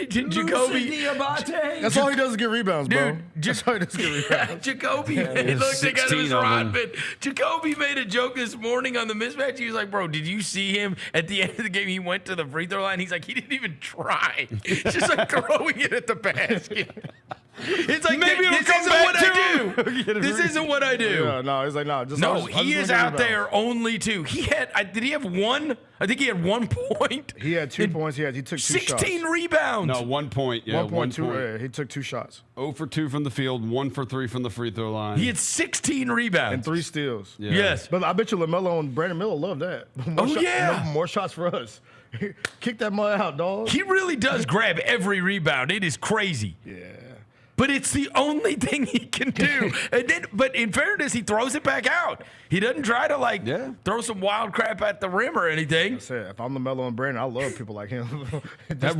Jacoby Diabate. That's all he does is get rebounds, bro. Dude, that's all he does is get rebounds. Jacoby, look, they got him as Rodman. Jacoby made a joke this morning on the mismatch. He was like, bro, did you see him at the end of the game? He went to the free throw line. He's like, he didn't even try. He's just like throwing it at the basket. It's like, maybe this isn't what I do. This isn't what I do. Yeah, no, he's like, no. He is out there only 2. He had, did he have 1? I think he had 1 point. He had 2 points. He took 2 shots. 16 rebounds. No, 1 point. Yeah, 1 point. He took 2 shots. 0 for 2 from the field, 1 for 3 from the free throw line. He had 16 rebounds. And 3 steals. Yeah. Yes. But I bet you LaMelo and Brandon Miller love that. More shots for us. Kick that mud out, dog. He really does grab every rebound. It is crazy. Yeah. But it's the only thing he can do. But in fairness, he throws it back out. He doesn't try to throw some wild crap at the rim or anything. That's it. If I'm LaMelo and Brandon, I love people like him. It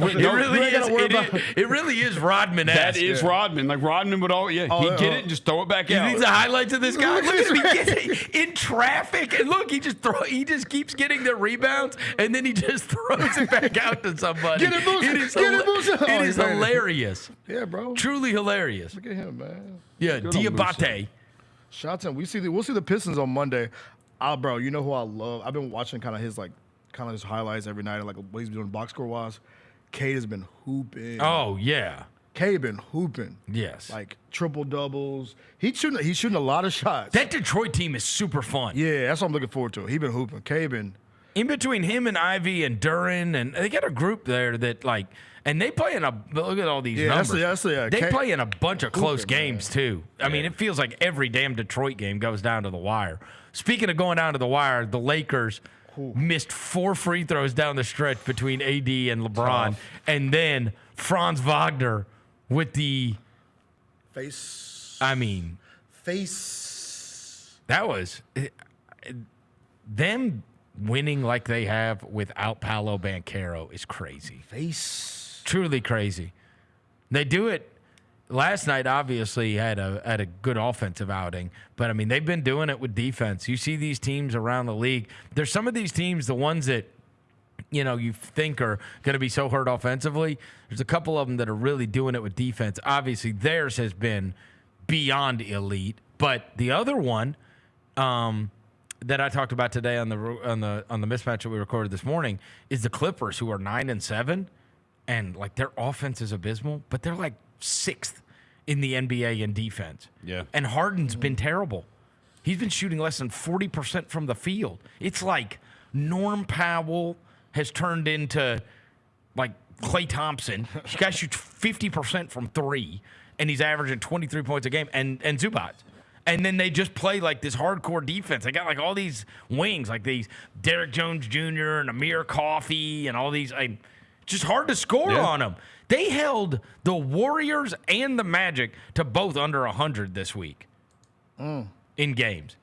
really is Rodman-esque. That is Rodman. Like Rodman would always, he'd get it and just throw it back out. These are highlights of this guy. Look at him. He gets in traffic, and look, he just keeps getting the rebounds, and then he just throws it back out to somebody. Get it, Boosie. It is hilarious. Yeah, bro. Truly hilarious. Look at him, man. Yeah, Diabate. Shots in. We'll see the Pistons on Monday. Bro, you know who I love? I've been watching kind of his highlights every night, like what he's doing box score wise. Cade has been hooping. Oh yeah. Cade been hooping. Yes. Like triple doubles. He's shooting a lot of shots. That Detroit team is super fun. Yeah, that's what I'm looking forward to. He been hooping. Cade been. In between him and Ivy and Duran, and they got a group there that like, and they play in look at all these numbers. They play in a bunch of close games too. I mean, it feels like every damn Detroit game goes down to the wire. Speaking of going down to the wire, the Lakers missed 4 free throws down the stretch between AD and LeBron, and then Franz Wagner with the face. I mean, face. That was them winning like they have without Paolo Banchero is crazy. Face. Truly crazy. They do it. Last night, obviously, had a good offensive outing, but I mean, they've been doing it with defense. You see these teams around the league. There's some of these teams, the ones that you think are going to be so hurt offensively. There's a couple of them that are really doing it with defense. Obviously, theirs has been beyond elite, but the other one that I talked about today on the mismatch that we recorded this morning is the Clippers, who are 9-7, and like their offense is abysmal, but they're like 6th in the NBA in defense. Yeah. And Harden's been terrible. He's been shooting less than 40% from the field. It's like Norm Powell has turned into like Klay Thompson. This guy shoots 50% from 3, and he's averaging 23 points a game, and Zubac. And then they just play like this hardcore defense. They got like all these wings, like these Derek Jones Jr. and Amir Coffey and all these. Just hard to score on them. They held the Warriors and the Magic to both under 100 this week in games.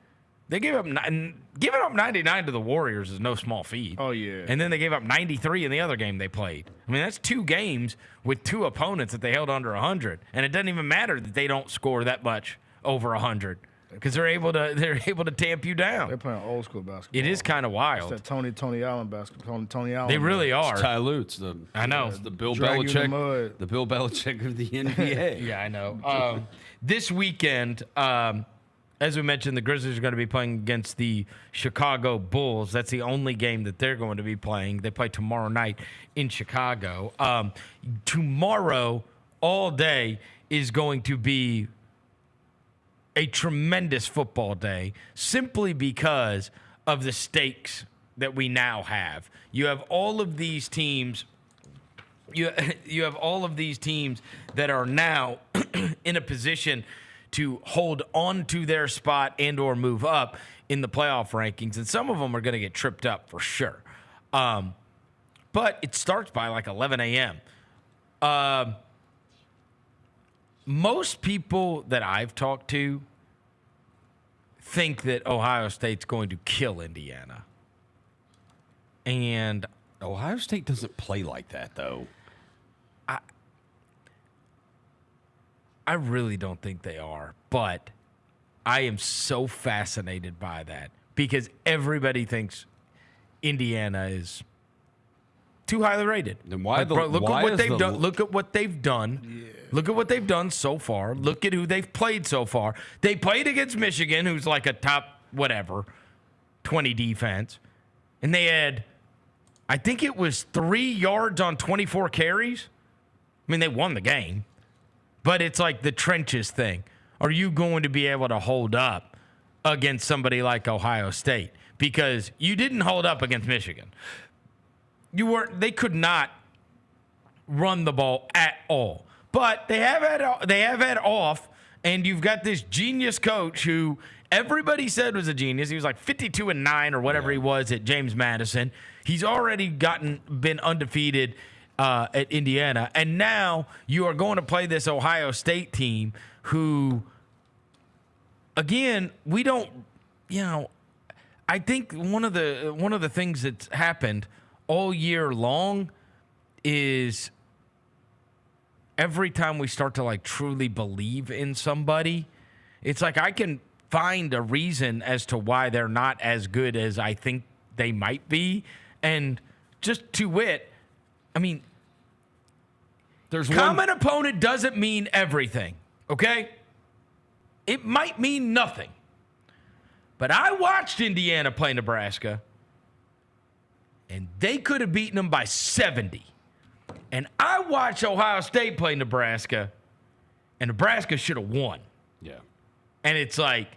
They gave up giving up 99 to the Warriors is no small feat. Oh, yeah. And then they gave up 93 in the other game they played. I mean, that's 2 games with 2 opponents that they held under 100. And it doesn't even matter that they don't score that much over 100 because they're able to tamp you down. They're playing old school basketball. It is kind of wild. It's that Tony Allen basketball. Tony Allen. They really are. It's Ty Lute's I know. The Bill Drag you in the Belichick. mud. The Bill Belichick of the NBA. Yeah, I know. This weekend, as we mentioned, the Grizzlies are going to be playing against the Chicago Bulls. That's the only game that they're going to be playing. They play tomorrow night in Chicago. Tomorrow, all day, is going to be a tremendous football day simply because of the stakes that we now have. You have all of these teams. You have all of these teams that are now in a position to hold on to their spot and or move up in the playoff rankings, and some of them are going to get tripped up for sure. But it starts by like 11 a.m. Most people that I've talked to think that Ohio State's going to kill Indiana. And Ohio State doesn't play like that, though. I really don't think they are, but I am so fascinated by that because everybody thinks Indiana is too highly rated. Then why look at what they've done. Look at what they've done. Yeah. Look at what they've done so far. Look at who they've played so far. They played against Michigan, who's like a top 20 defense, and they had, I think it was 3 yards on 24 carries. I mean, they won the game, but it's like the trenches thing. Are you going to be able to hold up against somebody like Ohio State? Because you didn't hold up against Michigan. They could not run the ball at all. But they have had off, and you've got this genius coach who everybody said was a genius. He was like 52-9 or whatever he was at James Madison. He's already been undefeated at Indiana, and now you are going to play this Ohio State team who, again, we don't. I think one of the things that's happened all year long is every time we start to like truly believe in somebody, it's like I can find a reason as to why they're not as good as I think they might be. And just to wit, I mean, there's common opponent doesn't mean everything, okay? It might mean nothing. But I watched Indiana play Nebraska, and they could have beaten them by 70. And I watched Ohio State play Nebraska, and Nebraska should have won. Yeah. And it's like,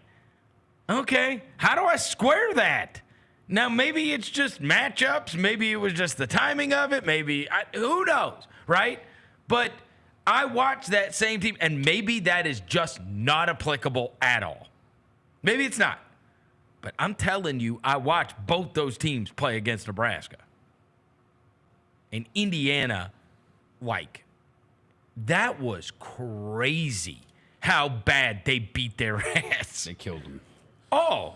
okay, how do I square that? Now, maybe it's just matchups. Maybe it was just the timing of it. Who knows, right? But I watched that same team, and maybe that is just not applicable at all. Maybe it's not. But I'm telling you, I watched both those teams play against Nebraska. And Indiana, that was crazy how bad they beat their ass. They killed them. Oh,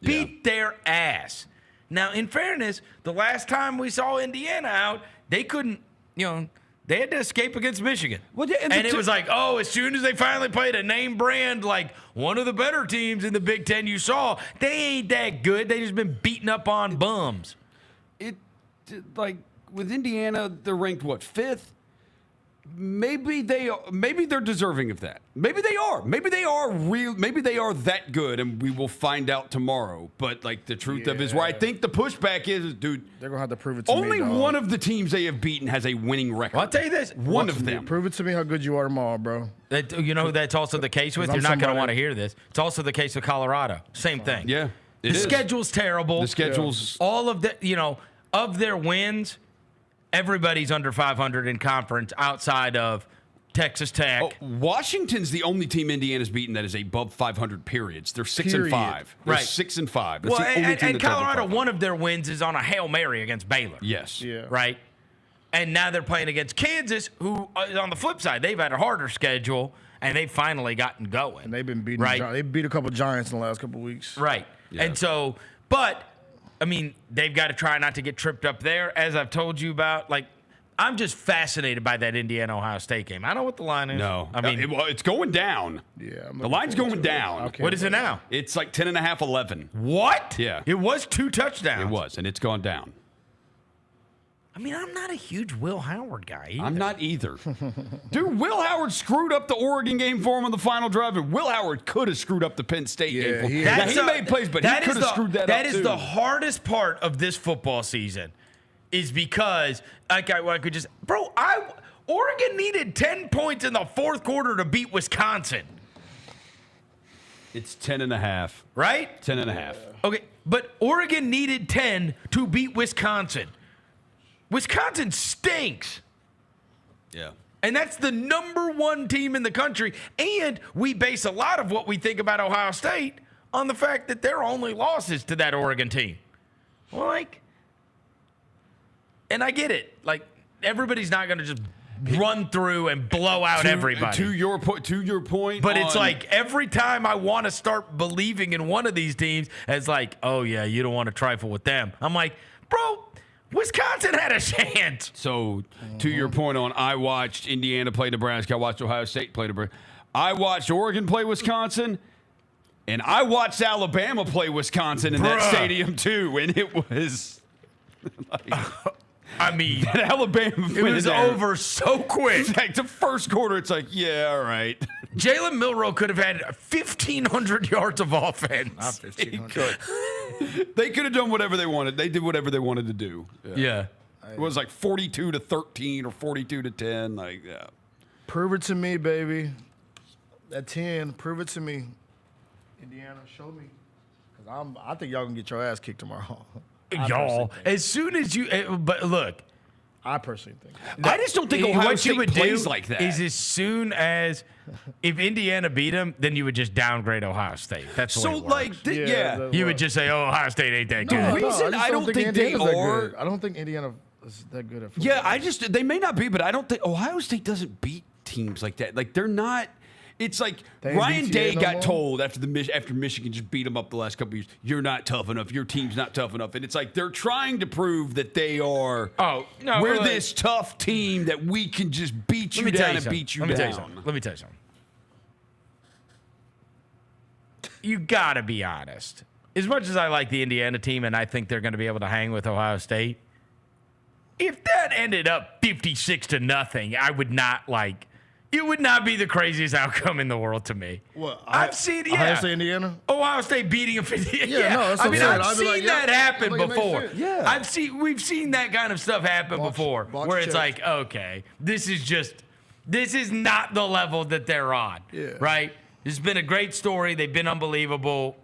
beat their ass. Now, in fairness, the last time we saw Indiana out, they couldn't, they had to escape against Michigan. Well, yeah, and it was like, as soon as they finally played a name brand, like one of the better teams in the Big Ten you saw, they ain't that good. They just been beating up on bums. Like with Indiana, they're ranked, 5th? Maybe they're deserving of that. Maybe they are. Maybe they are real. Maybe they are that good, and we will find out tomorrow. But like the truth of it is, where I think the pushback is, dude, they're gonna have to prove it to me. Only one of the teams they have beaten has a winning record. Well, I'll tell you this: one of them. Prove it to me how good you are tomorrow, bro. That's also the case with. You're not gonna want to hear this. It's also the case with Colorado. Same thing. Yeah, the schedule's terrible. The schedule's all of the of their wins. Everybody's under 500 in conference outside of Texas Tech. Washington's the only team Indiana's beaten that is above 500 periods. They're 6-5. They're Right. 6-5. That's Well, the only team and that's over Colorado, 500. one of their wins is on a Hail Mary against Baylor. Yes. Yeah. Right? And now they're playing against Kansas, who on the flip side, they've had a harder schedule, and they've finally gotten going. And they've been beating. Right? They beat a couple Giants in the last couple weeks. Right. Yeah. And so, but, I mean, they've got to try not to get tripped up there, as I've told you about. Like, I'm just fascinated by that Indiana-Ohio State game. I know what the line is. No. I mean, it's going down. Yeah. The line's going down. What is it now? It's like 10.5, 11. What? Yeah. It was 2 touchdowns. It was, and it's gone down. I mean, I'm not a huge Will Howard guy either. I'm not either. Dude, Will Howard screwed up the Oregon game for him on the final drive, and Will Howard could have screwed up the Penn State game for him. He made plays, but he could have screwed that up, That is too. the hardest part of this football season, is because I could just, Oregon needed 10 points in the fourth quarter to beat Wisconsin. It's 10.5. Right? 10.5. Okay, but Oregon needed 10 to beat Wisconsin. Wisconsin stinks. Yeah. And that's the number 1 team in the country. And we base a lot of what we think about Ohio State on the fact that their only losses to that Oregon team. Well, and I get it. Like, everybody's not going to just run through and blow out everybody. To your point. But it's like every time I want to start believing in one of these teams, it's like, oh, yeah, you don't want to trifle with them. I'm like, bro, Wisconsin had a chance. So, to your point on, I watched Indiana play Nebraska. I watched Ohio State play Nebraska. I watched Oregon play Wisconsin. And I watched Alabama play Wisconsin in that stadium, too. And it was I mean, that Alabama it was over so quick. Like the first quarter, it's like, yeah, all right. Jalen Milroe could have had 1,500 yards of offense. Not 1,500. They could have done whatever they wanted. They did whatever they wanted to do. Yeah. It was like 42-13 or 42-10. Like, yeah. Prove it to me, baby. At 10, prove it to me. Indiana, show me. Because I think y'all gonna get your ass kicked tomorrow. Y'all, as soon as you, but look, I personally think. I just don't think Ohio State plays like that. Is as soon as if Indiana beat them, then you would just downgrade Ohio State. That's the way it works. You would just say, "Oh, Ohio State ain't that good." The reason I don't think they are. I don't think Indiana is that good at football. Yeah, they may not be, but I don't think Ohio State doesn't beat teams like that. Like they're not. It's like Ryan Day got told after Michigan just beat them up the last couple of years, you're not tough enough. Your team's not tough enough. And it's like they're trying to prove that they are. Oh, no. We're this tough team that we can just beat you down and beat you down. Let me tell you something. You got to be honest. As much as I like the Indiana team and I think they're going to be able to hang with Ohio State, if that ended up 56-0, I would not like. It would not be the craziest outcome in the world to me. What? I've seen, Ohio State, Indiana? Ohio State beating them 50. Yeah, no, that's what I mean, I'm saying. I've seen that happen like, it makes before. sense. Yeah. We've seen that kind of stuff happen before, where it's like, okay, this is not the level that they're on. Yeah. Right? This has been a great story. They've been unbelievable.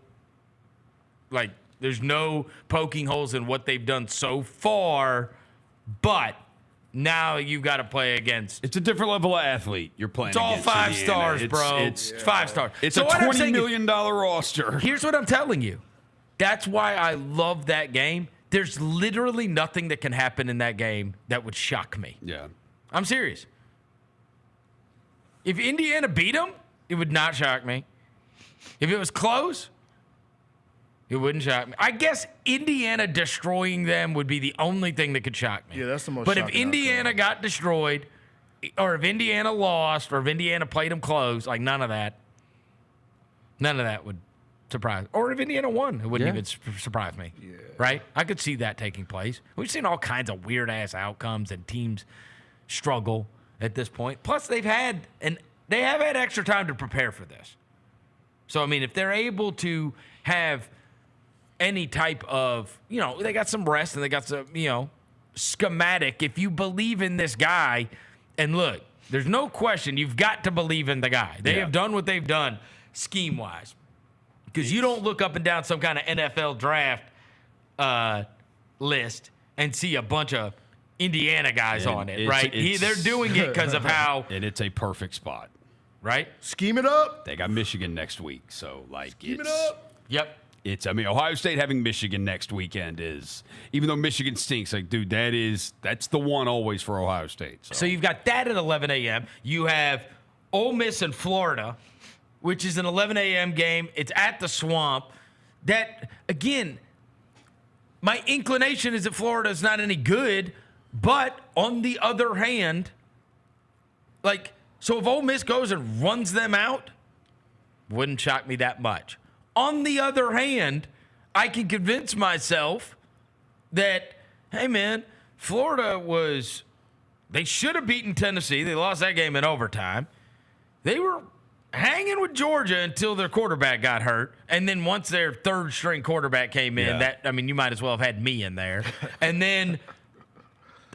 Like, there's no poking holes in what they've done so far, but now you've got to play against. It's a different level of athlete you're playing. It's all against 5 Indiana. stars, bro. It's 5 stars. It's So a what I'm $20 saying million roster. Here's what I'm telling you. That's why I love that game. There's literally nothing that can happen in that game that would shock me. Yeah. I'm serious. If Indiana beat them, it would not shock me. If it was close, it wouldn't shock me. I guess Indiana destroying them would be the only thing that could shock me. Yeah, that's the most But if shocking Indiana got destroyed, or if Indiana lost, or if Indiana played them close, like none of that would surprise. Or if Indiana won, it wouldn't even surprise me. Yeah. Right? I could see that taking place. We've seen all kinds of weird-ass outcomes and teams struggle at this point. Plus, they have had extra time to prepare for this. So, I mean, if they're able to have any type of, they got some rest and they got some, schematic. If you believe in this guy, and look, there's no question you've got to believe in the guy. They have done what they've done scheme-wise. Because you don't look up and down some kind of NFL draft list and see a bunch of Indiana guys on it, right? They're doing it because of how. And it's a perfect spot. Right? Scheme it up. They got Michigan next week. So, Scheme it up. Yep. Ohio State having Michigan next weekend is, even though Michigan stinks, like, dude, that's the one always for Ohio State. So you've got that at 11 a.m. You have Ole Miss and Florida, which is an 11 a.m. game. It's at the Swamp. That, again, my inclination is that Florida is not any good, but on the other hand, so if Ole Miss goes and runs them out, wouldn't shock me that much. On the other hand, I can convince myself that, hey, man, they should have beaten Tennessee. They lost that game in overtime. They were hanging with Georgia until their quarterback got hurt. And then once their third-string quarterback came in, you might as well have had me in there. And then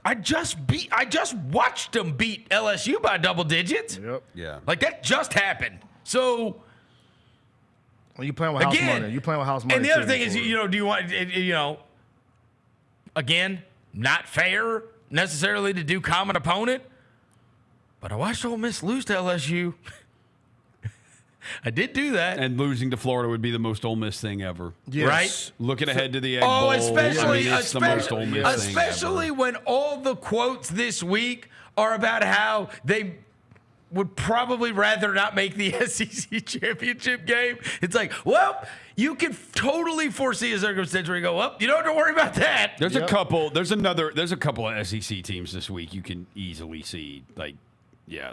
I just watched them beat LSU by double digits. Yep. Yeah. That just happened. So you playing with house money. You playing with house money. And the other thing is, do you want, again, not fair necessarily to do common opponent, but I watched Ole Miss lose to LSU. I did do that. And losing to Florida would be the most Ole Miss thing ever. Yes. Right? Looking ahead to the Egg Bowl. Especially the most Ole Miss thing especially when all the quotes this week are about how they would probably rather not make the SEC championship game. It's like, well, you can totally foresee a circumstance where you go, well, you don't have to worry about that. There's a couple of SEC teams this week you can easily see,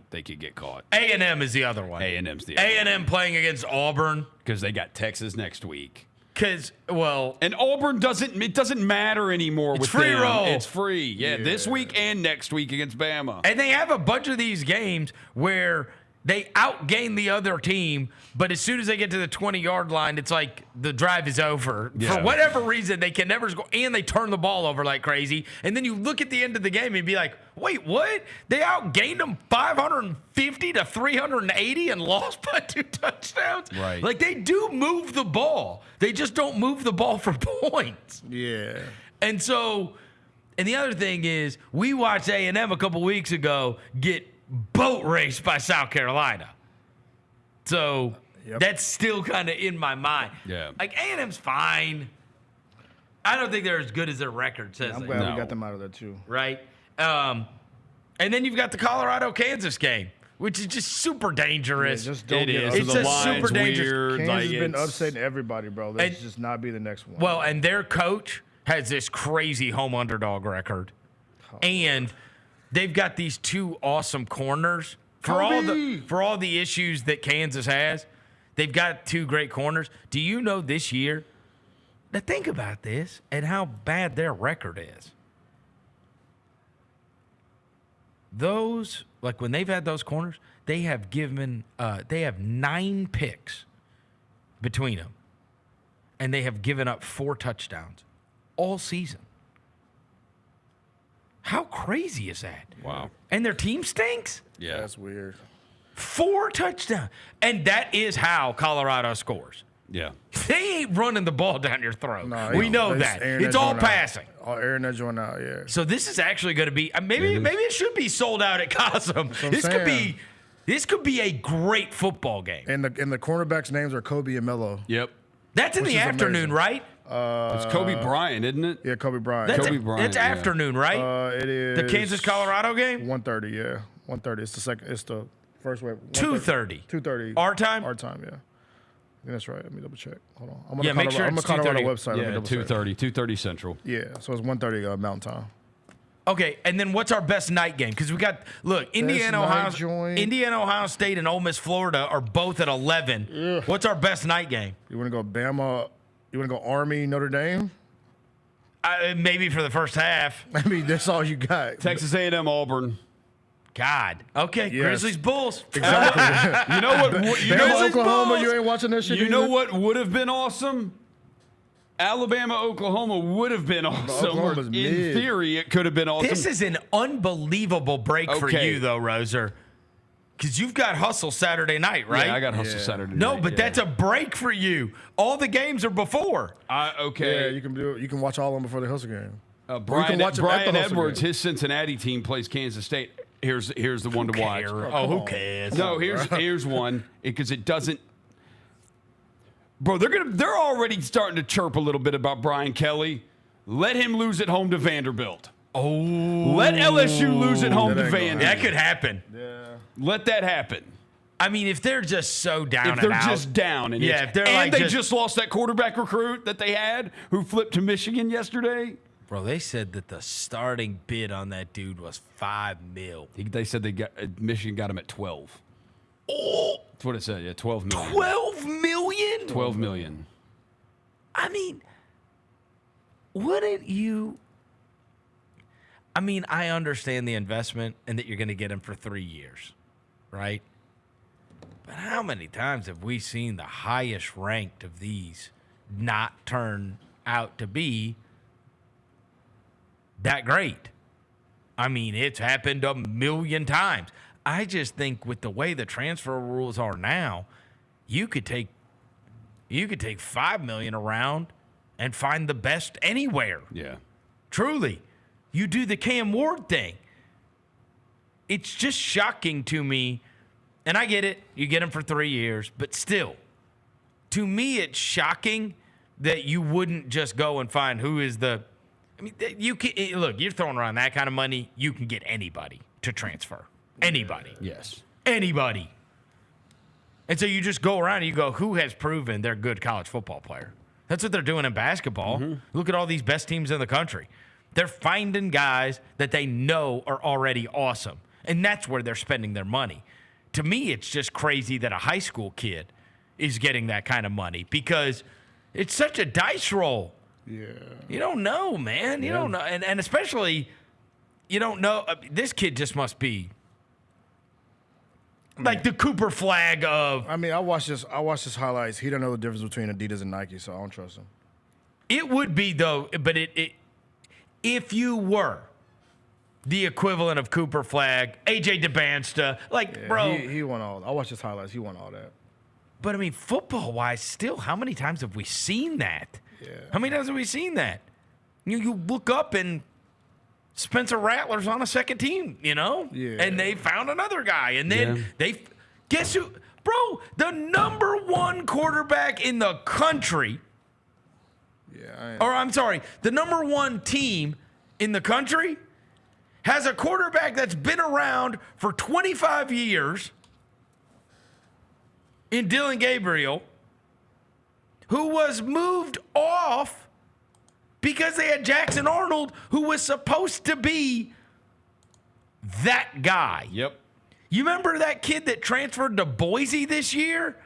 they could get caught. A&M is the other one. A&M's the other one. A&M playing against Auburn. Because they got Texas next week. And Auburn doesn't matter anymore with free them. roll. It's free. Yeah, this week and next week against Bama. And they have a bunch of these games where they outgain the other team, but as soon as they get to the 20-yard line, it's like the drive is over. Yeah. For whatever reason, they can never score, and they turn the ball over like crazy. And then you look at the end of the game and be like, wait, what? They outgained them 550 to 380 and lost by 2 touchdowns? Right. They do move the ball. They just don't move the ball for points. Yeah. And the other thing is, we watched A&M a couple weeks ago get boat raced by South Carolina. So that's still kind of in my mind. Yeah. A&M's fine. I don't think they're as good as their record says. I'm glad we got them out of there too. Right? And then you've got the Colorado-Kansas game, which is just super dangerous. Yeah, just don't get It's just super dangerous. Kansas has been upsetting everybody, bro. Let's just not be the next one. Well, and their coach has this crazy home underdog record. And they've got these 2 awesome corners. For all the issues that Kansas has, they've got 2 great corners. Do you know this year? Now think about this and how bad their record is. Those, when they've had those corners, they have 9 picks between them. And they have given up 4 touchdowns all season. How crazy is that? Wow. And their team stinks? Yeah. That's weird. 4 touchdowns. And that is how Colorado scores. Yeah. They ain't running the ball down your throat. No, we know that. It's all passing. All airing that joint out, yeah. So this is actually going to be maybe it should be sold out at Cosm. This could be a great football game. And the cornerbacks' names are Kobe and Melo. Yep. That's in the afternoon, right? It's Kobe Bryant, isn't it? Yeah, Kobe Bryant. That's afternoon, right? It is the Kansas-Colorado game? 1:30, yeah. 1:30. It's the second. It's the First wave. 2:30. 2:30. Our time? Our time, yeah. Yeah, that's right. Let me double check. Hold on. I'm Yeah, make sure I'm it's on Colorado 2:30. website. Let me Yeah, double check. 2:30 Central. Yeah, so it's 1:30 Mountain Time. Okay, and then what's our best night game? Because we got Indiana, Ohio State, and Ole Miss, Florida are both at 11. Ugh. What's our best night game? You want to go Bama? You want to go Army, Notre Dame? Maybe for the first half. I mean, that's all you got. Texas A&M, Auburn. God. Okay, Yes. Grizzlies, Bulls. Exactly. You know what? Bama, Oklahoma. You ain't watching that shit. You either? know what would have been awesome? Alabama, Oklahoma would have been awesome. Oklahoma's In mid. theory, it could have been awesome. This is an unbelievable break for Okay. you, though, Roser. Because you've got Hustle Saturday night, right? Yeah, I got Hustle Saturday night. No, but yeah. that's a break for you. All the games are before. Okay. Yeah, you can do it. You can watch all of them before the Hustle game. Brian, watch them at the Brian Hustle Edwards, game. his Cincinnati team plays Kansas State. Here's the one to watch. Who cares? No, here's one because it doesn't. Bro, they're already starting to chirp a little bit about Brian Kelly. Let him lose at home to Vanderbilt. Oh, let LSU lose at home to Vanderbilt. That could happen. Yeah. Let that happen. I mean, if they're just so down, If they're and out, just down, and yeah, if they're they just lost that quarterback recruit that they had who flipped to Michigan yesterday. Bro, they said that the starting bid on that dude was $5 million. They said Michigan got him at 12. Oh, that's what it said. Yeah, 12 million. 12 million? 12 million. I mean, wouldn't you? I mean, I understand the investment and that you're going to get him for 3 years, right? But how many times have we seen the highest ranked of these not turn out to be that great? I mean, it's happened a million times. I just think with the way the transfer rules are now, you could take $5 million around and find the best anywhere. Yeah. Truly. You do the Cam Ward thing. It's just shocking to me. And I get it. You get him for 3 years. But still, to me, it's shocking that you wouldn't just go and find who is the – I mean, you can, look, you're throwing around that kind of money. You can get anybody to transfer. Anybody. Yes. Anybody. And so you just go around and you go, who has proven they're a good college football player? That's what they're doing in basketball. Look at all these best teams in the country. They're finding guys that they know are already awesome. And that's where they're spending their money. To me, it's just crazy that a high school kid is getting that kind of money because it's such a dice roll. Yeah. You don't know, man. You don't know. And especially, you don't know. This kid just must be like the Cooper flag of. I mean, I watched his highlights. He don't know the difference between Adidas and Nike, so I don't trust him. It would be, though, but if you were the equivalent of Cooper flag, AJ DeBansta, bro. He won all. I watched his highlights. He won all that. But, I mean, football-wise, still, how many times have we seen that? Yeah. How many times have we seen that? You look up and Spencer Rattler's on a second team, you know? Yeah. And they found another guy. And then guess who? Bro, the number one quarterback in the country. Yeah. I'm sorry, the number one team in the country has a quarterback that's been around for 25 years in Dylan Gabriel, who was moved off because they had Jackson Arnold, who was supposed to be that guy. Yep. You remember that kid that transferred to Boise this year?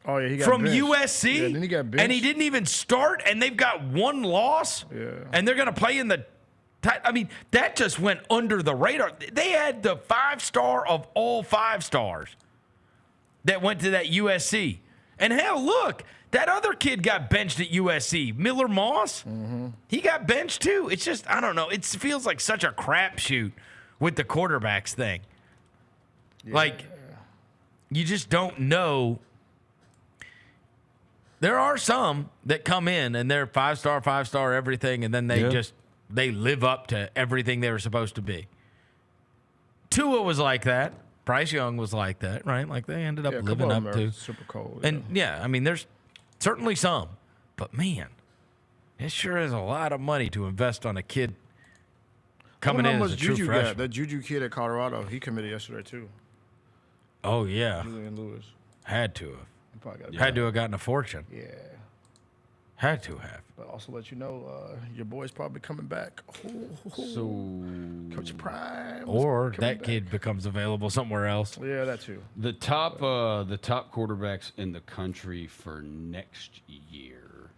Oh, yeah, he got from benched. USC? Yeah, then he got benched. And he didn't even start, and they've got one loss? Yeah. And they're going to play in the I mean, that just went under the radar. They had the 5-star of all 5-stars that went to that USC. And hell, look, that other kid got benched at USC. Miller Moss, he got benched too. It's just, I don't know. It feels like such a crapshoot with the quarterbacks thing. Yeah. Like, you just don't know. There are some that come in and they're 5-star everything, and then they live up to everything they were supposed to be. Tua was like that. Bryce Young was like that, right? Like they ended up living up to. Super cold. And I mean, there's certainly some, but man, it sure is a lot of money to invest on a kid coming in as a true freshman. That Juju kid at Colorado, he committed yesterday too. Oh, yeah. Julian Lewis. Had to have. You probably got Had to have gotten a fortune. Yeah. Had to have. But also let you know, your boy's probably coming back. So Coach Prime. Or that kid becomes available somewhere else. Yeah, that too. the top quarterbacks in the country for next year.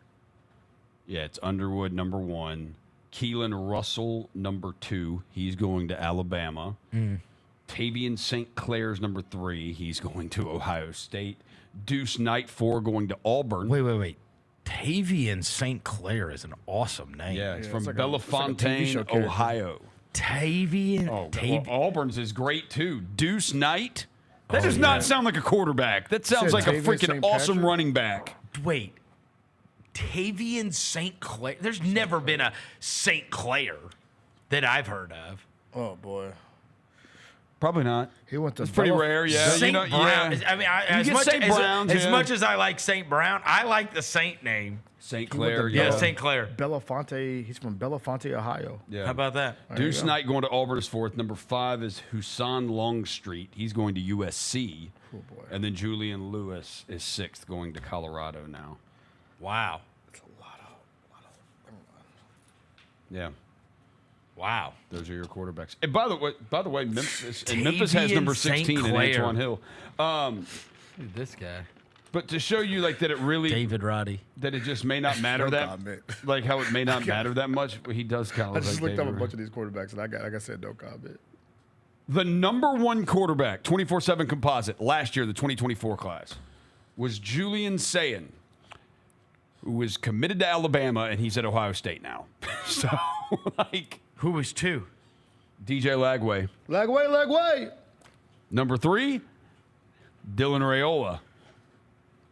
Yeah, it's Underwood number 1, Keelan Russell number 2. He's going to Alabama. Tavian St. Clair's number 3. He's going to Ohio State. Deuce Knight 4 going to Auburn. Wait. Tavian St. Clair is an awesome name. Yeah, it's from like Bellefontaine, Ohio. Tavian. Well, Auburn's is great too. Deuce Knight. That does not sound like a quarterback. That sounds like a Tavian freaking St. awesome Patrick? running back. Wait. Tavian St. Clair. There's never been a St. Clair that I've heard of. Oh, boy. Probably not. He went to It's pretty rare, yeah. St. Brown. Yeah. I mean, You get St. Browns, as yeah. much as I like St. Brown, I like the Saint name. St. He went Clair, to yeah. Yeah, St. Clair. Belafonte. He's from Belafonte, Ohio. Yeah. How about that? Deuce Knight going to Auburn is 4th. Number 5 is Husan Longstreet. He's going to USC. Oh, boy. And then Julian Lewis is 6th, going to Colorado now. Wow. That's a lot of. Yeah. Wow. Those are your quarterbacks. And by the way, Memphis has number 16 in Clair. Antoine Hill. Dude, this guy. But to show you like that it really David Roddy. that it just may not matter No that comment. like how it may not matter that much. He does kind I of just like looked up a David bunch of these quarterbacks, and I got, like I said, no comment. The number 1 quarterback, 24/7 composite, last year, the 2024 class, was Julian Sayin, who was committed to Alabama, and he's at Ohio State now. So, like, Who was 2? DJ Lagway. Lagway. Number 3, Dylan Raiola.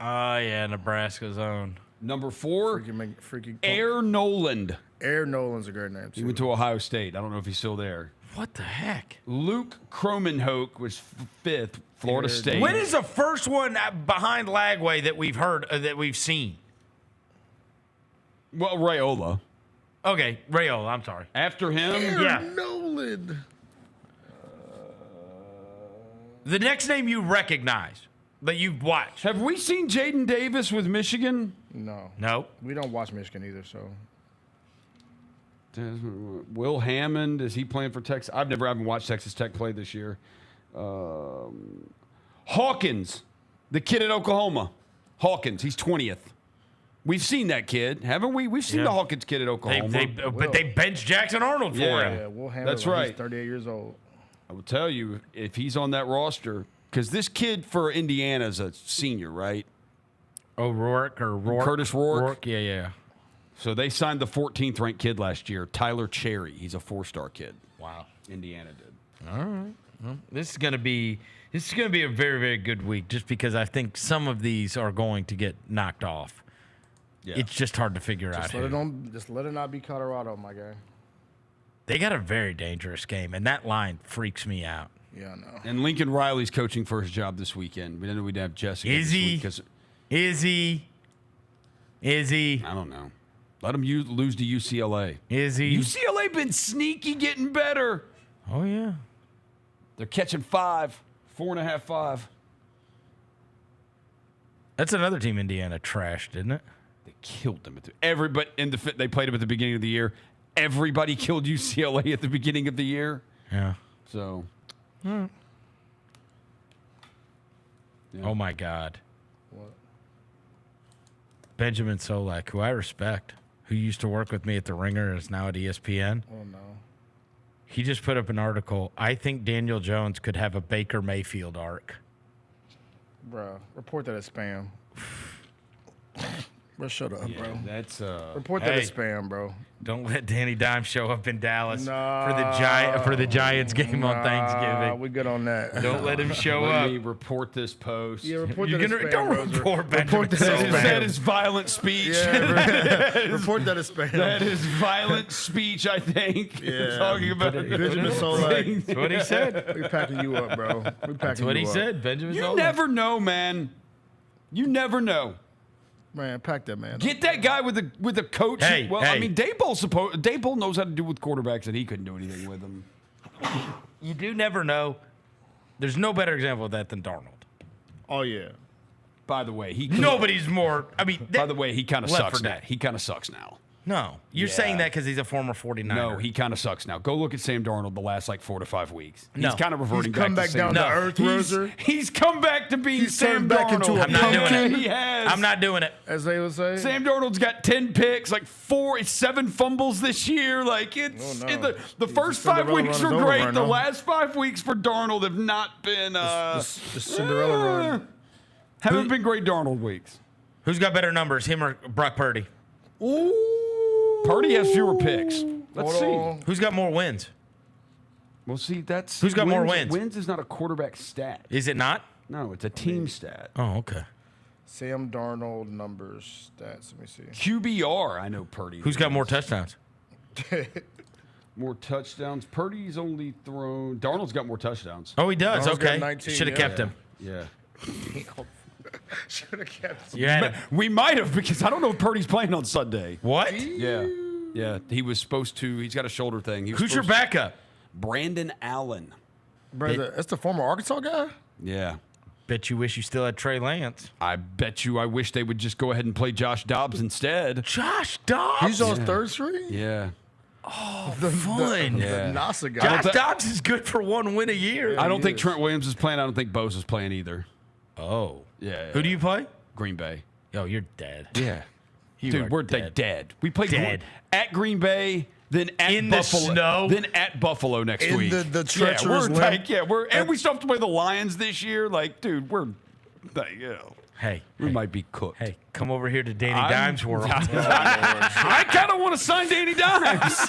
Oh, yeah, Nebraska's own. Number 4, Freaking Air Noland. Air Nolan's a great name, too. He went to Ohio State. I don't know if he's still there. What the heck? Luke Cromenhoek was 5th, Florida State. When is the first one behind Lagway that we've heard, that we've seen? Well, Raiola. Okay, Rayola, I'm sorry. After him, Yeah. Nolan. The next name you recognize that you've watched. Have we seen Jaden Davis with Michigan? No. No. We don't watch Michigan either, so. Will Hammond, is he playing for Texas? I haven't watched Texas Tech play this year. Hawkins, the kid at Oklahoma. Hawkins, he's 20th. We've seen that kid, haven't we? We've seen the Hawkins kid at Oklahoma. But they benched Jackson Arnold for him. Yeah, Will Hammond, That's right. He's 38 years old. I will tell you, if he's on that roster, because this kid for Indiana is a senior, right? O'Rourke or Rourke? Curtis Rourke. Yeah. So they signed the 14th ranked kid last year, Tyler Cherry. He's a 4-star kid. Wow. Indiana did. All right. Well, this is going to be a very, very good week, just because I think some of these are going to get knocked off. Yeah. It's just hard to figure out. Just let it not be Colorado, my guy. They got a very dangerous game, and that line freaks me out. Yeah, I know. And Lincoln Riley's coaching for his job this weekend. We didn't know we'd have Jessica. Is he? Is he? I don't know. Let him lose to UCLA. Is he? UCLA been sneaky getting better. Oh, yeah. They're catching 4.5, 5. That's another team Indiana trashed, didn't it? They killed them. Everybody they played them at the beginning of the year. Everybody killed UCLA at the beginning of the year. Yeah. So. Yeah. Oh, my God. What? Benjamin Solak, who I respect, who used to work with me at The Ringer and is now at ESPN. Oh, no. He just put up an article. I think Daniel Jones could have a Baker Mayfield arc. Bro, report that as spam. Bro, shut up, bro. That's report that as spam, bro. Don't let Danny Dimes show up in Dallas Nah, for the Giants game on Thanksgiving. We good on that. Don't let him show Let up. me report this post. Yeah, report You're that gonna as spam, don't bro. report Benjamin Solak. That is violent speech. Yeah, report that as spam. That is violent speech, I think. Yeah. Talking about Benjamin Solak. That's what he said. We packing you up, bro. We packing That's what you he up. said, Benjamin You Solak. never know, man. You never know. Man, pack that man. Get that guy with a coach. Hey, I mean, Daboll knows how to do with quarterbacks, and he couldn't do anything with them. You do never know. There's no better example of that than Darnold. Oh, yeah. By the way, nobody's more. I mean, by the way, he kind of sucks now. dead. He kind of sucks now. No, you're saying that because he's a former 49er. No, he kind of sucks now. Go look at Sam Darnold the last 4 to 5 weeks. No. He's kind of reverting He's come back down to earth, Roser. He's come back to being Sam turned back Darnold. into a I'm not doing it. He has. I'm not doing it. As they would say. Sam Darnold's got 10 picks, 7 fumbles this year. The first 5 weeks were great. The last 5 weeks for Darnold have not been the Cinderella run. Haven't been great Darnold weeks. Who's got better numbers, him or Brock Purdy? Ooh. Purdy has fewer picks. Let's see. Who's got more wins? Well, see, that's who's got more wins. Wins is not a quarterback stat. Is it not? No, it's a team stat. Oh, okay. Sam Darnold numbers stats. Let me see. QBR. I know Purdy. Who's got more touchdowns? More touchdowns. Purdy's only thrown. Darnold's got more touchdowns. Oh, he does. Darnold's got Okay. 19, Should have kept him. Yeah. Should have kept him. Yeah. We might have, because I don't know if Purdy's playing on Sunday. What? Yeah. He was supposed to. He's got a shoulder thing. Who's your backup? Brandon Allen. Brother, that's the former Arkansas guy? Yeah. Bet you wish you still had Trey Lance. I bet you I wish they would just go ahead and play Josh Dobbs instead. Josh Dobbs? He's on third string? Yeah. Oh, fun. The NASA guy. Josh Dobbs is good for 1 win a year. I don't think Trent Williams is playing. I don't think Bosa's playing either. Oh. Yeah. Who do you play? Green Bay. Oh, you're dead. Yeah. You Dude, are we're dead. We played Dead. at Green Bay, then at In the Buffalo, snow? then at Buffalo next week. the treacherous and we still have to play the Lions this year. Dude, we're Hey. We might be cooked. Hey, come over here to Danny Dimes world. I kind of want to sign Danny Dimes.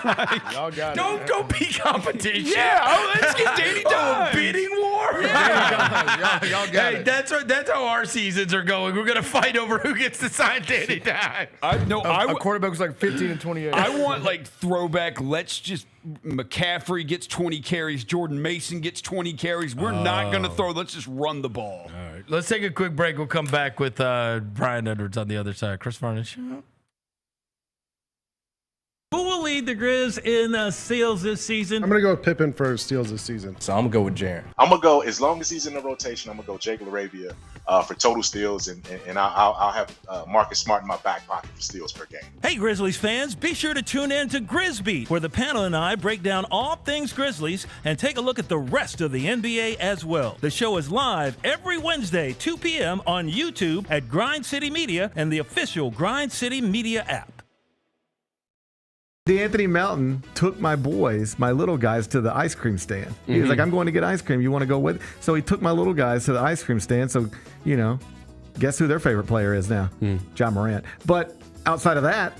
Y'all got Don't go be competition. Yeah, let's get Danny Dimes. Bidding war. Yeah. Y'all got it. That's how our seasons are going. We're gonna fight over who gets to sign Danny Dimes. A quarterback was 15 and 28. I want throwback. Let's just McCaffrey gets 20 carries. Jordan Mason gets 20 carries. We're not gonna throw. Let's just run the ball. All right, let's take a quick break. We'll come back with Brian Edwards on the other side. Chris Vernon Show. Who will lead the Grizz in steals this season? I'm going to go with Pippen for steals this season. So I'm going to go with Jaren. I'm going to go, as long as he's in the rotation, I'm going to go Jake LaRavia for total steals, and I'll have Marcus Smart in my back pocket for steals per game. Hey, Grizzlies fans, be sure to tune in to Grizz Beat, where the panel and I break down all things Grizzlies and take a look at the rest of the NBA as well. The show is live every Wednesday, 2 p.m. on YouTube at Grind City Media and the official Grind City Media app. Anthony Melton took my little guys, to the ice cream stand. He was like, I'm going to get ice cream. You want to go with? So he took my little guys to the ice cream stand. So, guess who their favorite player is now? Ja Morant. But outside of that,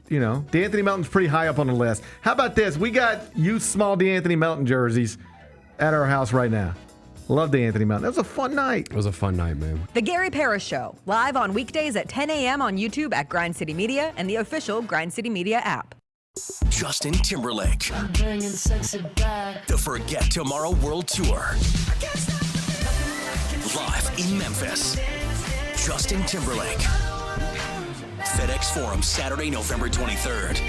DeAnthony Melton's pretty high up on the list. How about this? We got youth small DeAnthony Melton jerseys at our house right now. Love DeAnthony Melton. That was a fun night. It was a fun night, man. The Gary Parrish Show, live on weekdays at 10 a.m. on YouTube at Grind City Media and the official Grind City Media app. Justin Timberlake. I'm bringing sexy back. The Forget Tomorrow World Tour. Live in Memphis. Justin Timberlake. FedEx Forum, Saturday, November 23rd.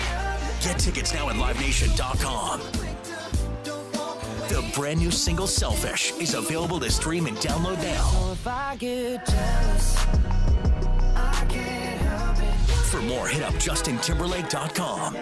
Get tickets now at LiveNation.com. The brand new single Selfish is available to stream and download now. If I get jealous, I can't help it. For more, hit up JustinTimberlake.com.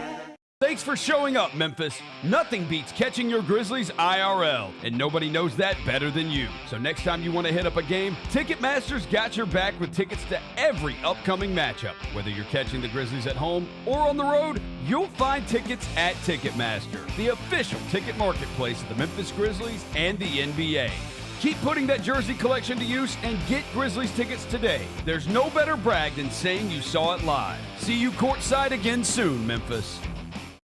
Thanks for showing up, Memphis. Nothing beats catching your Grizzlies IRL, and nobody knows that better than you. So next time you want to hit up a game, Ticketmaster's got your back with tickets to every upcoming matchup. Whether you're catching the Grizzlies at home or on the road, you'll find tickets at Ticketmaster, the official ticket marketplace of the Memphis Grizzlies and the NBA. Keep putting that jersey collection to use and get Grizzlies tickets today. There's no better brag than saying you saw it live. See you courtside again soon, Memphis.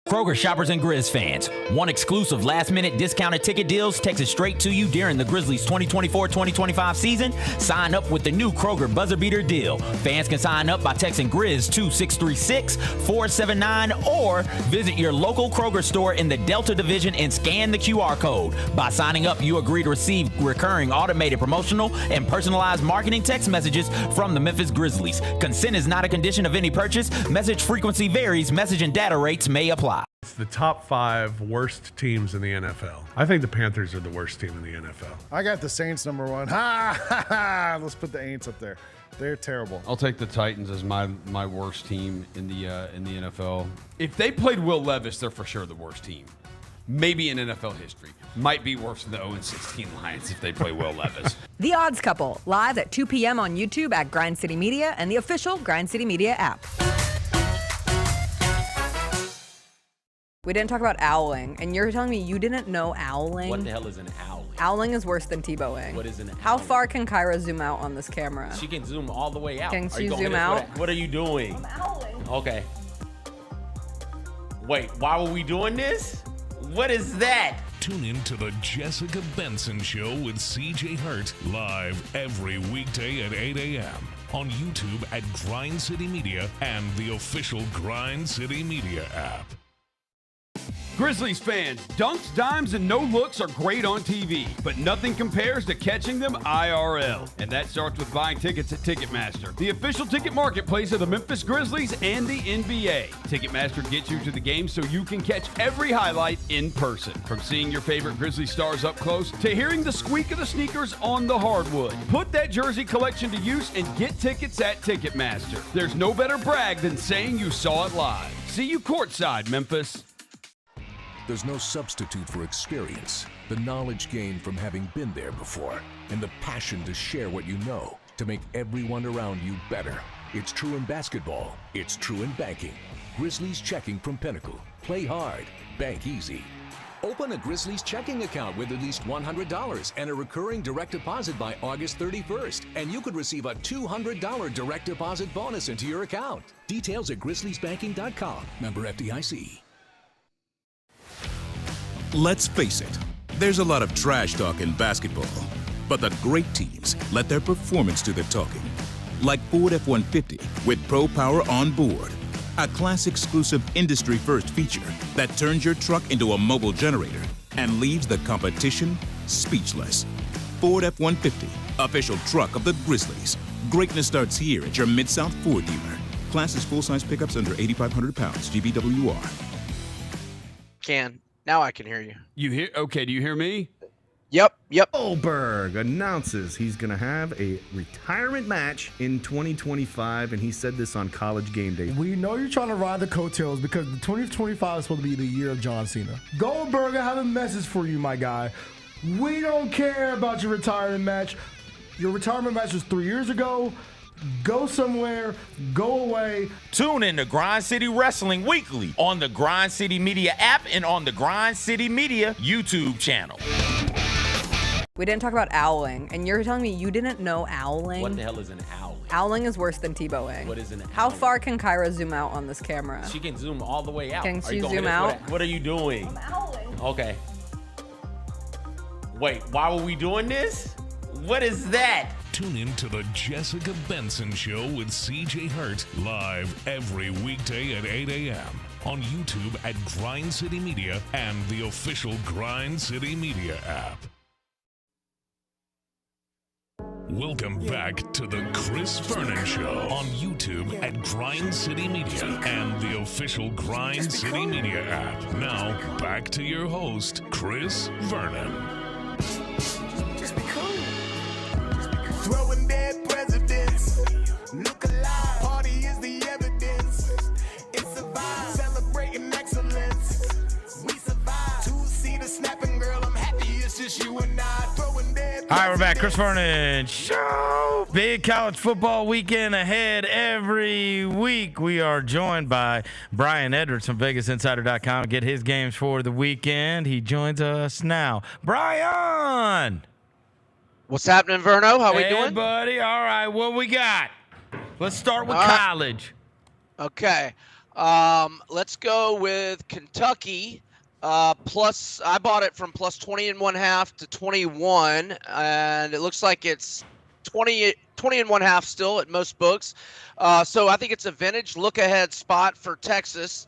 Kroger shoppers and Grizz fans, want exclusive last-minute discounted ticket deals texted straight to you during the Grizzlies 2024-2025 season? Sign up with the new Kroger Buzzer Beater deal. Fans can sign up by texting Grizz to 636-479 or visit your local Kroger store in the Delta Division and scan the QR code. By signing up, you agree to receive recurring automated promotional and personalized marketing text messages from the Memphis Grizzlies. Consent is not a condition of any purchase. Message frequency varies. Message and data rates may apply. apply. It's the top 5 worst teams in the NFL. I think the Panthers are the worst team in the NFL. I got the Saints number 1. Ha ha ha! Let's put the Aints up there. They're terrible. I'll take the Titans as my worst team in the NFL. If they played Will Levis, they're for sure the worst team. Maybe in NFL history. Might be worse than the 0-16 Lions if they play Will Levis. The Odds Couple, live at 2 p.m. on YouTube at Grind City Media and the official Grind City Media app. We didn't talk about owling, and you're telling me you didn't know owling? What the hell is an owling? Owling is worse than Tebowing. What is an owling? How far can Kyra zoom out on this camera? She can zoom all the way out. Can she zoom out? What are you doing? I'm owling. Okay. Wait, why were we doing this? What is that? Tune in to the Jessica Benson Show with CJ Hurt live every weekday at 8 a.m. on YouTube at Grind City Media and the official Grind City Media app. Grizzlies fans, dunks, dimes, and no-looks are great on TV, but nothing compares to catching them IRL. And that starts with buying tickets at Ticketmaster, the official ticket marketplace of the Memphis Grizzlies and the NBA. Ticketmaster gets you to the game so you can catch every highlight in person. From seeing your favorite Grizzly stars up close to hearing the squeak of the sneakers on the hardwood. Put that jersey collection to use and get tickets at Ticketmaster. There's no better brag than saying you saw it live. See you courtside, Memphis. There's no substitute for experience, the knowledge gained from having been there before, and the passion to share what you know to make everyone around you better. It's true in basketball. It's true in banking. Grizzlies Checking from Pinnacle. Play hard. Bank easy. Open a Grizzlies checking account with at least $100 and a recurring direct deposit by August 31st, and you could receive a $200 direct deposit bonus into your account. Details at grizzliesbanking.com. Member FDIC. Let's face it, there's a lot of trash talk in basketball, but the great teams let their performance do the talking. Like Ford F-150 with Pro Power on board, a class-exclusive industry-first feature that turns your truck into a mobile generator and leaves the competition speechless. Ford F-150, official truck of the Grizzlies. Greatness starts here at your Mid-South Ford dealer. Class is full-size pickups under 8,500 pounds, GVWR. Now I can hear you. You hear? Okay, do you hear me? Yep. Goldberg announces he's going to have a retirement match in 2025, and he said this on College Game Day. We know you're trying to ride the coattails because the 2025 is supposed to be the year of John Cena. Goldberg, I have a message for you, my guy. We don't care about your retirement match. Your retirement match was 3 years ago. Go somewhere, go away. Tune in to Grind City Wrestling weekly on the Grind City Media app and on the Grind City Media YouTube channel. We didn't talk about owling, and you're telling me you didn't know owling? What the hell is an owling? Owling is worse than Tebowing. What is an owling? How far can Kyra zoom out on this camera? She can zoom all the way out. Can she zoom out? What are you doing? I'm owling. Okay. Wait, why were we doing this? What is that? Tune in to the Jessica Benson Show with CJ Hurt live every weekday at 8 a.m. on YouTube at Grind City Media and the official Grind City Media app. Welcome back to the Chris Vernon Show on YouTube at Grind City Media and the official Grind City Media app. Now, back to your host, Chris Vernon. Throwing dead presidents. Look alive. Party is the evidence. It's a vibe. Celebrating excellence. We survive. Two-seater snapping, girl. I'm happy it's just you and I. Throwing dead. All right, we're back. Chris Vernon Show. Big college football weekend ahead every week. We are joined by Brian Edwards from VegasInsider.com to get his games for the weekend. He joins us now. Brian! What's happening, Verno? How we hey, doing? Buddy. All right, what we got? Let's start with college. Okay. Let's go with Kentucky. Plus, I bought it from plus 20 1/2 to 21, and it looks like it's 20 20.5 still at most books. So I think it's a vintage look-ahead spot for Texas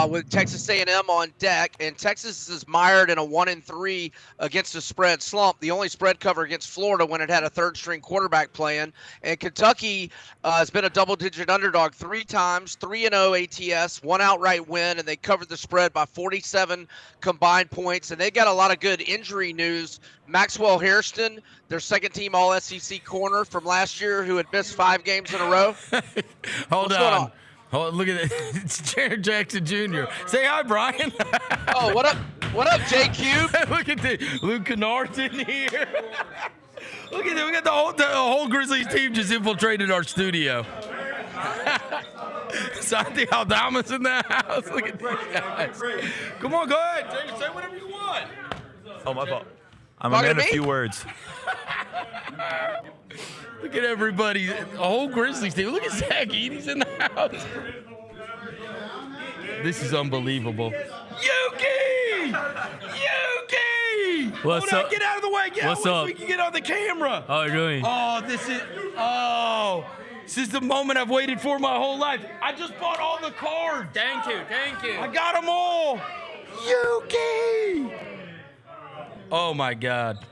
with Texas A&M on deck. And Texas is mired in a 1-3 against a spread slump. The only spread cover against Florida when it had a third-string quarterback playing. And Kentucky has been a double-digit underdog 3 times, 3-0 ATS, 1 outright win, and they covered the spread by 47 combined points. And they got a lot of good injury news. Maxwell Hairston, their second-team All-SEC corner from last year, who had missed 5 games in a row. Hold What's on. going on? Hold, look at it. It's Jaren Jackson Jr. Say hi, Brian. Oh, what up? What up, JQ? Look at the Luke Kennard's in here. Look at that. We got the whole Grizzlies team just infiltrated our studio. Santi Aldama's in the house. Look at these guys. Come on, go ahead. Say whatever you want. Oh, my fault. I'm a man of few words. Look at everybody. A whole Grizzlies team. Look at Zach Edey's in the house. This is unbelievable. Yuki! Yuki! What's Hold on, up? get out of the way. Get What's out up? so we can get on the camera. How are you doing? This is the moment I've waited for my whole life. I just bought all the cards. Thank you. I got them all. Yuki! Oh, my God.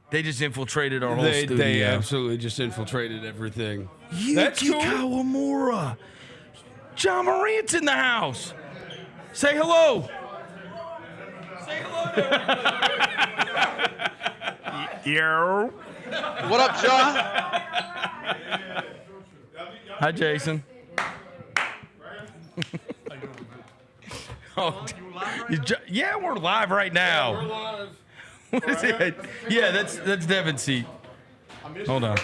They just infiltrated our whole studio. They absolutely just infiltrated everything. That's cool. Kawamura. Ja Morant's in the house. Say hello. Say hello to Yo. What up, John? Hi, Jason. Yeah, we're live right now. What is it? Yeah, that's Devin's seat. Hold on.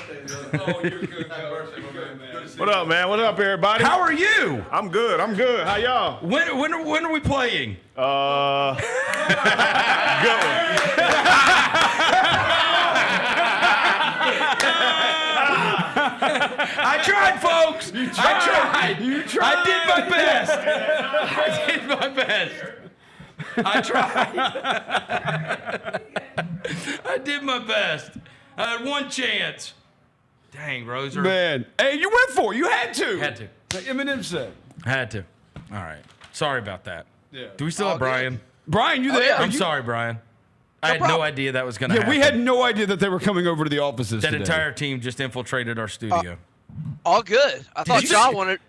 What up, man? What up, everybody? How are you? I'm good. How y'all? When are we playing? Good one. I tried, folks. I tried. I did my best. I tried. I did my best. I had one chance. Dang, Roser. Man. Hey, you went for it. You had to. Had to. Like Eminem said. Had to. All right. Sorry about that. Yeah. Do we still have Brian? Brian, you there? yeah. I'm sorry, Brian. I had no idea that was going to happen. We had no idea that they were coming over to the offices That today. entire team just infiltrated our studio. All good. I thought John wanted.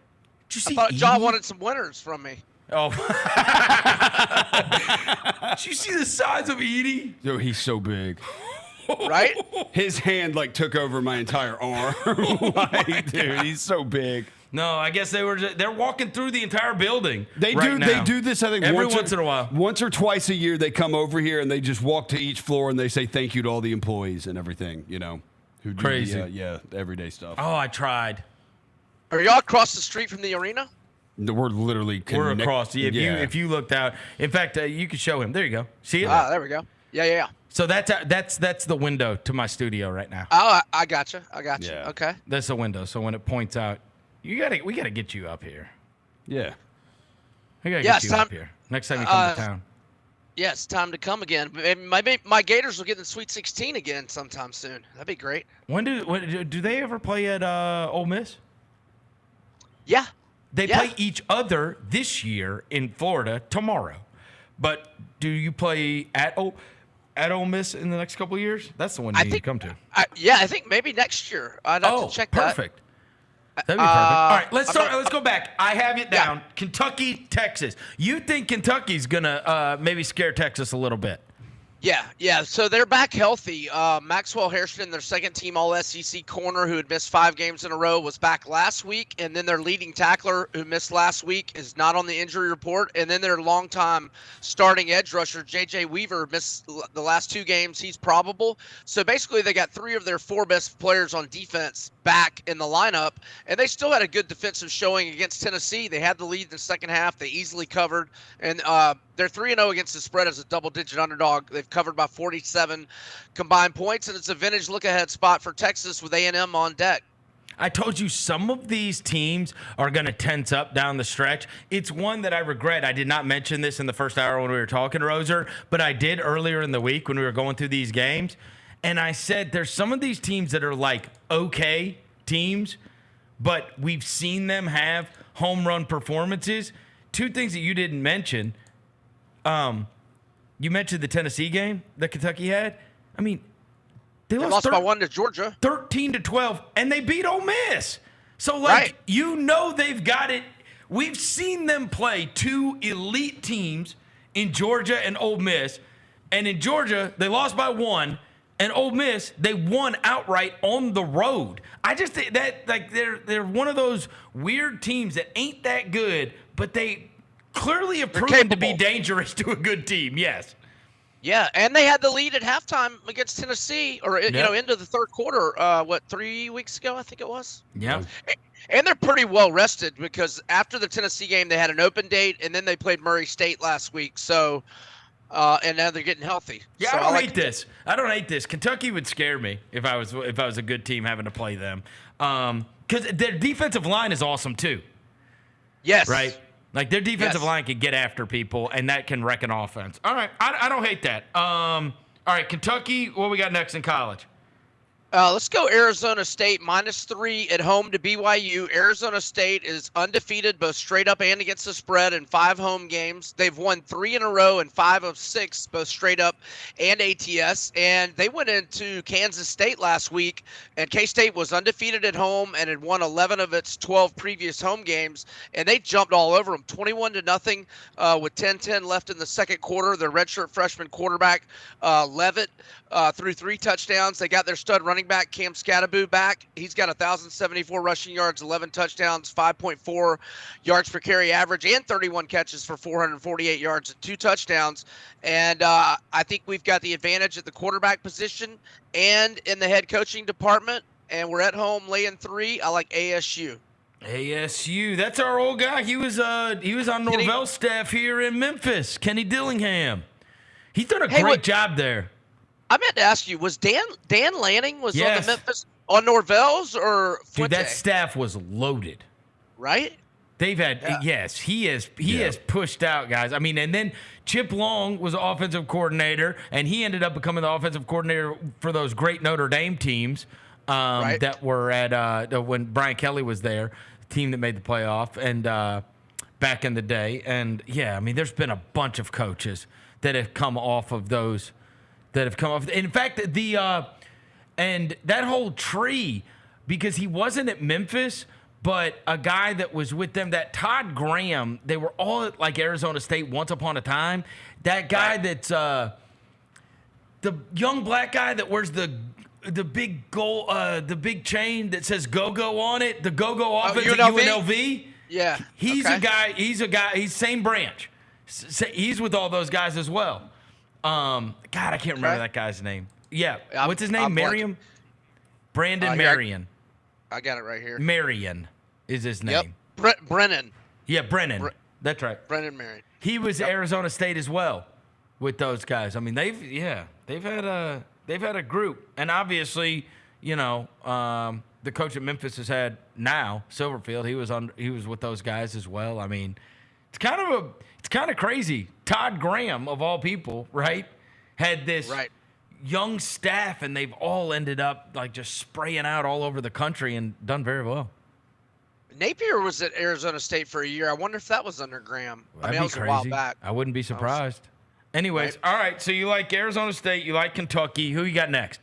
John Edey? wanted some winners from me. Oh. Did you see the size of Edey? Yo, he's so big. Right? His hand like took over my entire arm. Like, dude, he's so big. No, I guess they're walking through the entire building. They do this, I think, every once in a while. Once or twice a year they come over here and they just walk to each floor and they say thank you to all the employees and everything, you know. Who do Crazy. The everyday stuff. Oh, I tried. Are y'all across the street from the arena? No, we're literally We're across. If you looked out. In fact, you could show him. There you go. See it? Ah, there we go. Yeah. So that's the window to my studio right now. Oh, I gotcha. Yeah. Okay. That's the window. So when it points out, we gotta get you up here. Yeah. We gotta Yeah, get you up here next time you come to town. Yeah, it's time to come again. My Gators will get in the Sweet 16 again sometime soon. That'd be great. When do they ever play at Ole Miss? Yeah. They play each other this year in Florida tomorrow. But do you play at Ole Miss in the next couple of years? That's the one you come to. I think maybe next year. I'd have to check that. Perfect. That'd be perfect. All right, let's start. Let's go back. I have it down. Yeah. Kentucky, Texas. You think Kentucky's gonna maybe scare Texas a little bit? Yeah. So they're back healthy. Maxwell Hairston, their second-team All-SEC corner, who had missed 5 games in a row, was back last week. And then their leading tackler, who missed last week, is not on the injury report. And then their longtime starting edge rusher, J.J. Weaver, missed the last 2 games. He's probable. So basically, they got 3 of their 4 best players on defense back in the lineup. And they still had a good defensive showing against Tennessee. They had the lead in the second half. They easily covered. And they're 3-0 against the spread as a double-digit underdog. They've covered by 47 combined points, and it's a vintage look-ahead spot for Texas with A&M on deck. I told you some of these teams are going to tense up down the stretch. It's one that I regret. I did not mention this in the first hour when we were talking, Roser, but I did earlier in the week when we were going through these games. And I said, there's some of these teams that are like okay teams, but we've seen them have home run performances. Two things that you didn't mention. You mentioned the Tennessee game that Kentucky had. I mean, they lost by 1 to Georgia. 13-12, and they beat Ole Miss. So, like, you know they've got it. We've seen them play two elite teams in Georgia and Ole Miss. And in Georgia, they lost by 1. And Ole Miss, they won outright on the road. I just think that, like, they're one of those weird teams that ain't that good, but they clearly have proven to be dangerous to a good team. Yes. Yeah, and they had the lead at halftime against Tennessee, or into the third quarter. 3 weeks ago, I think it was. Yeah. And they're pretty well rested because after the Tennessee game, they had an open date, and then they played Murray State last week. So, and now they're getting healthy. Yeah, so I don't hate this. I don't hate this. Kentucky would scare me if I was a good team having to play them, because their defensive line is awesome too. Yes. Right. Like, their defensive line can get after people, and that can wreck an offense. All right, I don't hate that. All right, Kentucky, what we got next in college? Let's go Arizona State, -3 at home to BYU. Arizona State is undefeated both straight up and against the spread in 5 home games. They've won 3 in a row and 5 of 6, both straight up and ATS. And they went into Kansas State last week, and K-State was undefeated at home and had won 11 of its 12 previous home games. And they jumped all over them, 21-0 with 10:10 left in the second quarter. Their redshirt freshman quarterback, Levitt, threw 3 touchdowns. They got their stud running back Cam Scattaboo back. He's got 1,074 rushing yards, 11 touchdowns, 5.4 yards per carry average, and 31 catches for 448 yards and 2 touchdowns. And I think we've got the advantage at the quarterback position and in the head coaching department. And we're at home laying 3. I like ASU. ASU. That's our old guy. He was on Norvell's staff here in Memphis. Kenny Dillingham. He's done a great job there. I meant to ask you, was Dan Lanning on the Memphis on Norvell's or Fuente? Dude, that staff was loaded. Right? They've had he has pushed out guys. I mean, and then Chip Long was offensive coordinator, and he ended up becoming the offensive coordinator for those great Notre Dame teams that were at when Brian Kelly was there, the team that made the playoff and back in the day. And I mean, there's been a bunch of coaches that have come off of those. In fact, and that whole tree, because he wasn't at Memphis, but a guy that was with them, that Todd Graham, they were all at like Arizona State once upon a time. That guy that's the young black guy that wears the big goal, the big chain that says "Go-Go" on it, the Go-Go offense at UNLV. Yeah, he's a guy. He's same branch. He's with all those guys as well. God, I can't remember that guy's name. What's his name? Merriam? Brandon Marion. I got it right here. Marion is his name. Yep. Brennan. Yeah, Brennan. That's right. Brennan Marion. He was Arizona State as well with those guys. I mean, they've had a group, and obviously, the coach at Memphis has had now Silverfield. He was with those guys as well. I mean, it's kind of crazy. Todd Graham, of all people, right, had this young staff, and they've all ended up like just spraying out all over the country and done very well. Napier was at Arizona State for a year. I wonder if that was under Graham. That was crazy. a while back. I wouldn't be surprised. Anyways, all right, so you like Arizona State, you like Kentucky. Who you got next?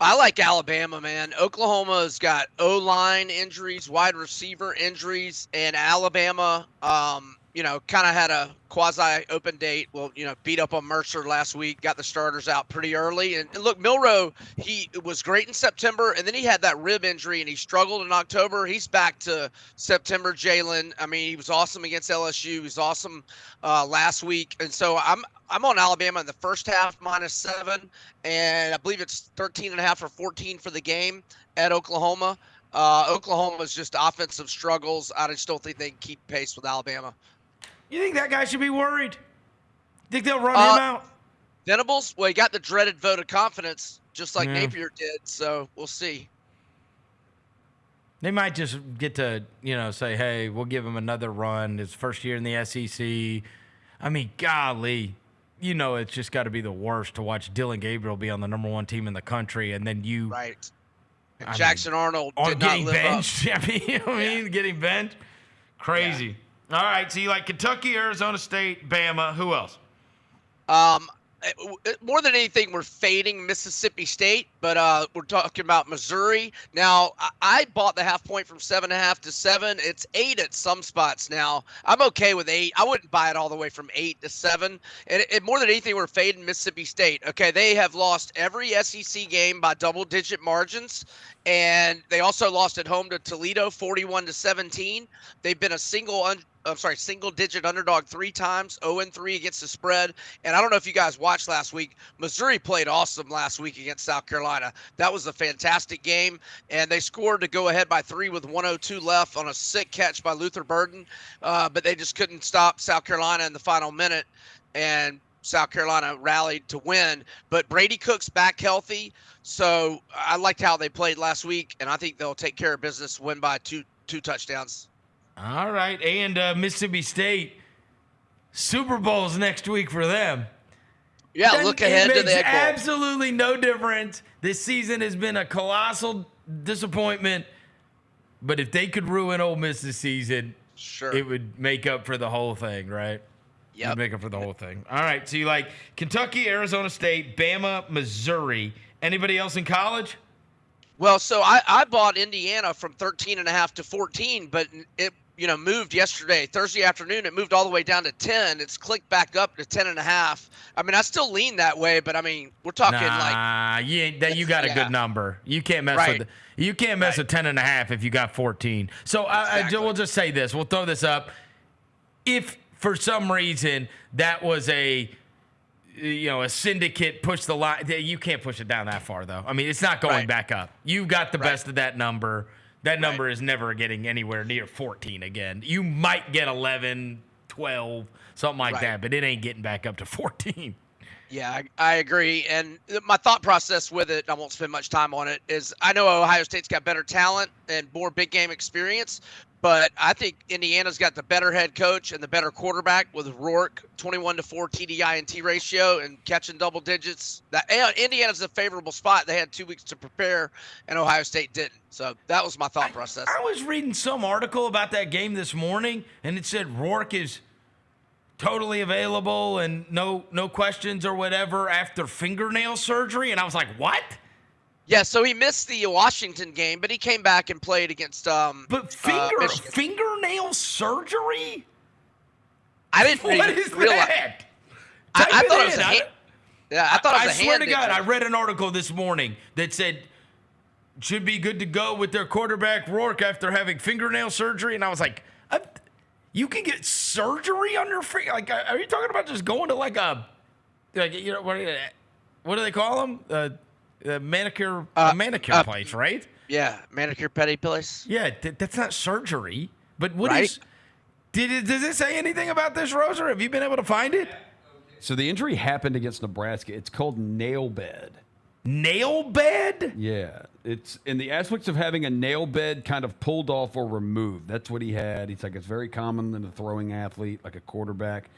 I like Alabama, man. Oklahoma's got O-line injuries, wide receiver injuries, and Alabama, kind of had a quasi-open date. Well, beat up on Mercer last week, got the starters out pretty early. And look, Milroe, he was great in September, and then he had that rib injury, and he struggled in October. He's back to September Jalen. I mean, he was awesome against LSU. He was awesome last week. And so I'm on Alabama in the first half, -7, and I believe it's 13.5 or 14 for the game at Oklahoma. Oklahoma's just offensive struggles. I just don't think they can keep pace with Alabama. You think that guy should be worried? Think they'll run him out? Venables? Well, he got the dreaded vote of confidence, just like Napier did, so we'll see. They might just get to, say, hey, we'll give him another run. His first year in the SEC. I mean, golly. it's just got to be the worst to watch Dylan Gabriel be on the number 1 team in the country, and then you right. And Jackson Arnold did getting not live benched. up. Getting benched, crazy. All right, so you like Kentucky, Arizona State, Bama. Who else? More than anything, we're fading Mississippi State, but we're talking about Missouri. Now, I bought the half point from 7.5 to 7. It's 8 at some spots now. I'm okay with 8. I wouldn't buy it all the way from 8 to 7. And more than anything, we're fading Mississippi State. Okay, they have lost every SEC game by double-digit margins, and they also lost at home to Toledo 41-17. They've been a single-digit underdog 3 times, 0-3 against the spread. And I don't know if you guys watched last week. Missouri played awesome last week against South Carolina. That was a fantastic game, and they scored to go ahead by 3 with 1:02 left on a sick catch by Luther Burden, but they just couldn't stop South Carolina in the final minute, and South Carolina rallied to win. But Brady Cook's back healthy, so I liked how they played last week, and I think they'll take care of business, win by two touchdowns. All right, and Mississippi State, Super Bowl's next week for them. Yeah, look ahead to the Egg Bowl. It makes absolutely no difference. This season has been a colossal disappointment, but if they could ruin Ole Miss this season, sure, it would make up for the whole thing, right? Yeah, make up for the whole thing. All right, so you like Kentucky, Arizona State, Bama, Missouri. Anybody else in college? Well, so I bought Indiana from 13.5 to 14, but it moved yesterday, Thursday afternoon. It moved all the way down to 10. It's clicked back up to 10.5. I mean, I still lean that way, but I mean, we're talking you got a good number. You can't mess with you can't mess with 10.5 if you got 14. So we'll just say this. We'll throw this up. If for some reason that was a syndicate push the line, you can't push it down that far though. I mean, it's not going back up. You got the best of that number. That number is never getting anywhere near 14 again. You might get 11, 12, something like that, but it ain't getting back up to 14. Yeah, I agree. And my thought process with it, I won't spend much time on it, is I know Ohio State's got better talent and more big game experience, but I think Indiana's got the better head coach and the better quarterback with Rourke, 21-4 TDI&T ratio and catching double digits. Indiana's a favorable spot. They had 2 weeks to prepare, and Ohio State didn't. So that was my thought process. I was reading some article about that game this morning, and it said Rourke is totally available and no questions or whatever after fingernail surgery, and I was like, what? Yeah, so he missed the Washington game, but he came back and played against But fingernail surgery? I didn't realize that. I thought it was a hand. Yeah, I thought it was a hand. I swear to God, I read an article this morning that said should be good to go with their quarterback Rourke after having fingernail surgery, and I was like, you can get surgery on your finger? Like, are you talking about just going to what do they call them? Manicure place, right? Yeah, manicure pedi place. Yeah, that's not surgery. But what is? Does it say anything about this, Roser? Have you been able to find it? So the injury happened against Nebraska. It's called nail bed. Nail bed? Yeah, it's in the aspects of having a nail bed kind of pulled off or removed. That's what he had. He's like, it's very common in a throwing athlete, like a quarterback.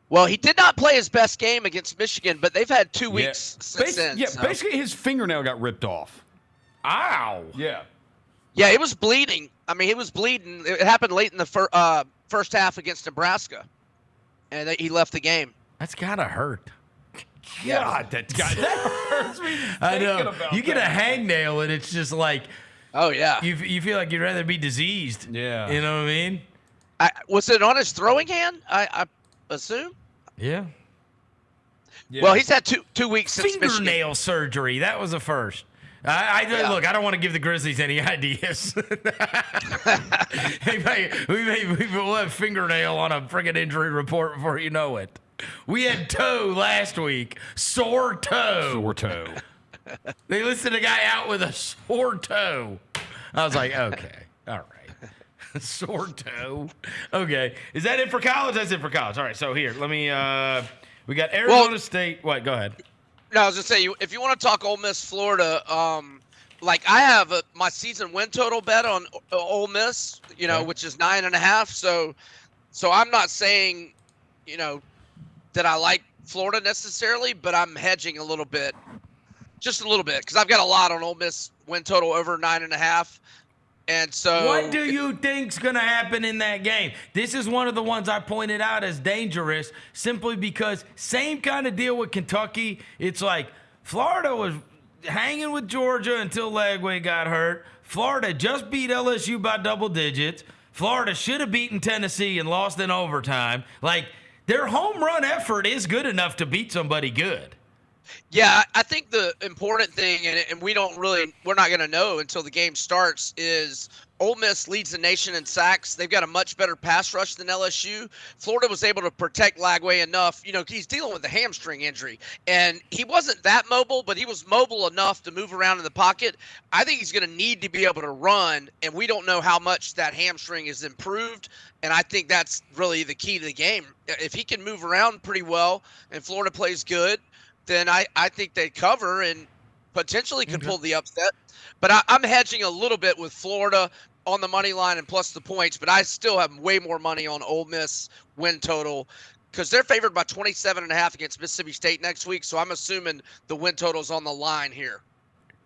Well, he did not play his best game against Michigan, but they've had 2 weeks since then. Yeah, basically his fingernail got ripped off. Ow. Yeah. Yeah, it was bleeding. I mean, he was bleeding. It happened late in the first half against Nebraska, and he left the game. That's gotta hurt. God, that hurts me. I know. You get a hangnail, and it's just like, oh yeah, you feel like you'd rather be diseased. Yeah, you know what I mean. Was it on his throwing hand? I assume. Yeah. Well, he's had two weeks since fingernail Michigan. surgery. That was a first. Look, I don't want to give the Grizzlies any ideas. We'll have fingernail on a friggin' injury report before you know it. We had toe last week. Sore toe. Sore toe. They listed a guy out with a sore toe. I was like, okay, all right. Sore toe. Okay. Is that it for college? That's it for college. All right, so here, let me we got Arizona State. What? Go ahead. No, I was gonna say, if you want to talk Ole Miss, Florida, like I have my season win total bet on Ole Miss, which is 9.5. So So I'm not saying, that I like Florida necessarily, but I'm hedging a little bit, just a little bit, because I've got a lot on Ole Miss win total over 9.5. And so, what do you think's going to happen in that game? This is one of the ones I pointed out as dangerous, simply because same kind of deal with Kentucky. It's like Florida was hanging with Georgia until Lagway got hurt. Florida just beat LSU by double digits. Florida should have beaten Tennessee and lost in overtime. Like, their home run effort is good enough to beat somebody good. Yeah, I think the important thing, and we're not going to know until the game starts, is Ole Miss leads the nation in sacks. They've got a much better pass rush than LSU. Florida was able to protect Lagway enough. He's dealing with a hamstring injury, and he wasn't that mobile, but he was mobile enough to move around in the pocket. I think he's going to need to be able to run, and we don't know how much that hamstring is improved, and I think that's really the key to the game. If he can move around pretty well and Florida plays good, then I think they cover and potentially could pull the upset. But I'm hedging a little bit with Florida on the money line and plus the points, but I still have way more money on Ole Miss win total because they're favored by 27.5 against Mississippi State next week, so I'm assuming the win total's on the line here.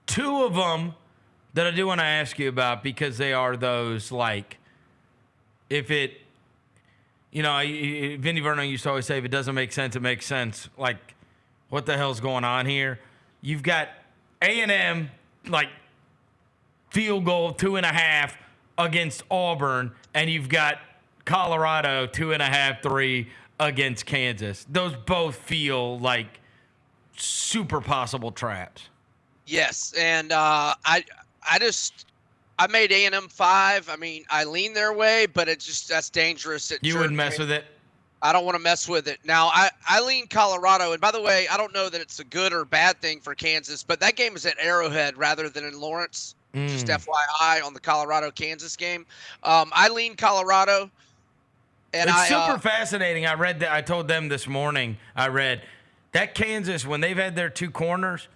Two of them that I do want to ask you about, because they are those, like, Vinny Vernon used to always say, if it doesn't make sense, it makes sense. Like, what the hell's going on here? You've got A&M, like, field goal 2.5 against Auburn, and you've got Colorado 2.5, 3 against Kansas. Those both feel like super possible traps. Yes, and I made A&M 5. I mean, I lean their way, but that's dangerous. You wouldn't mess with it? I don't want to mess with it. Now, I lean Colorado. And by the way, I don't know that it's a good or bad thing for Kansas, but that game is at Arrowhead rather than in Lawrence. Just FYI on the Colorado-Kansas game. I lean Colorado. And it's super fascinating. I read that. I told them this morning, that Kansas, when they've had their two corners,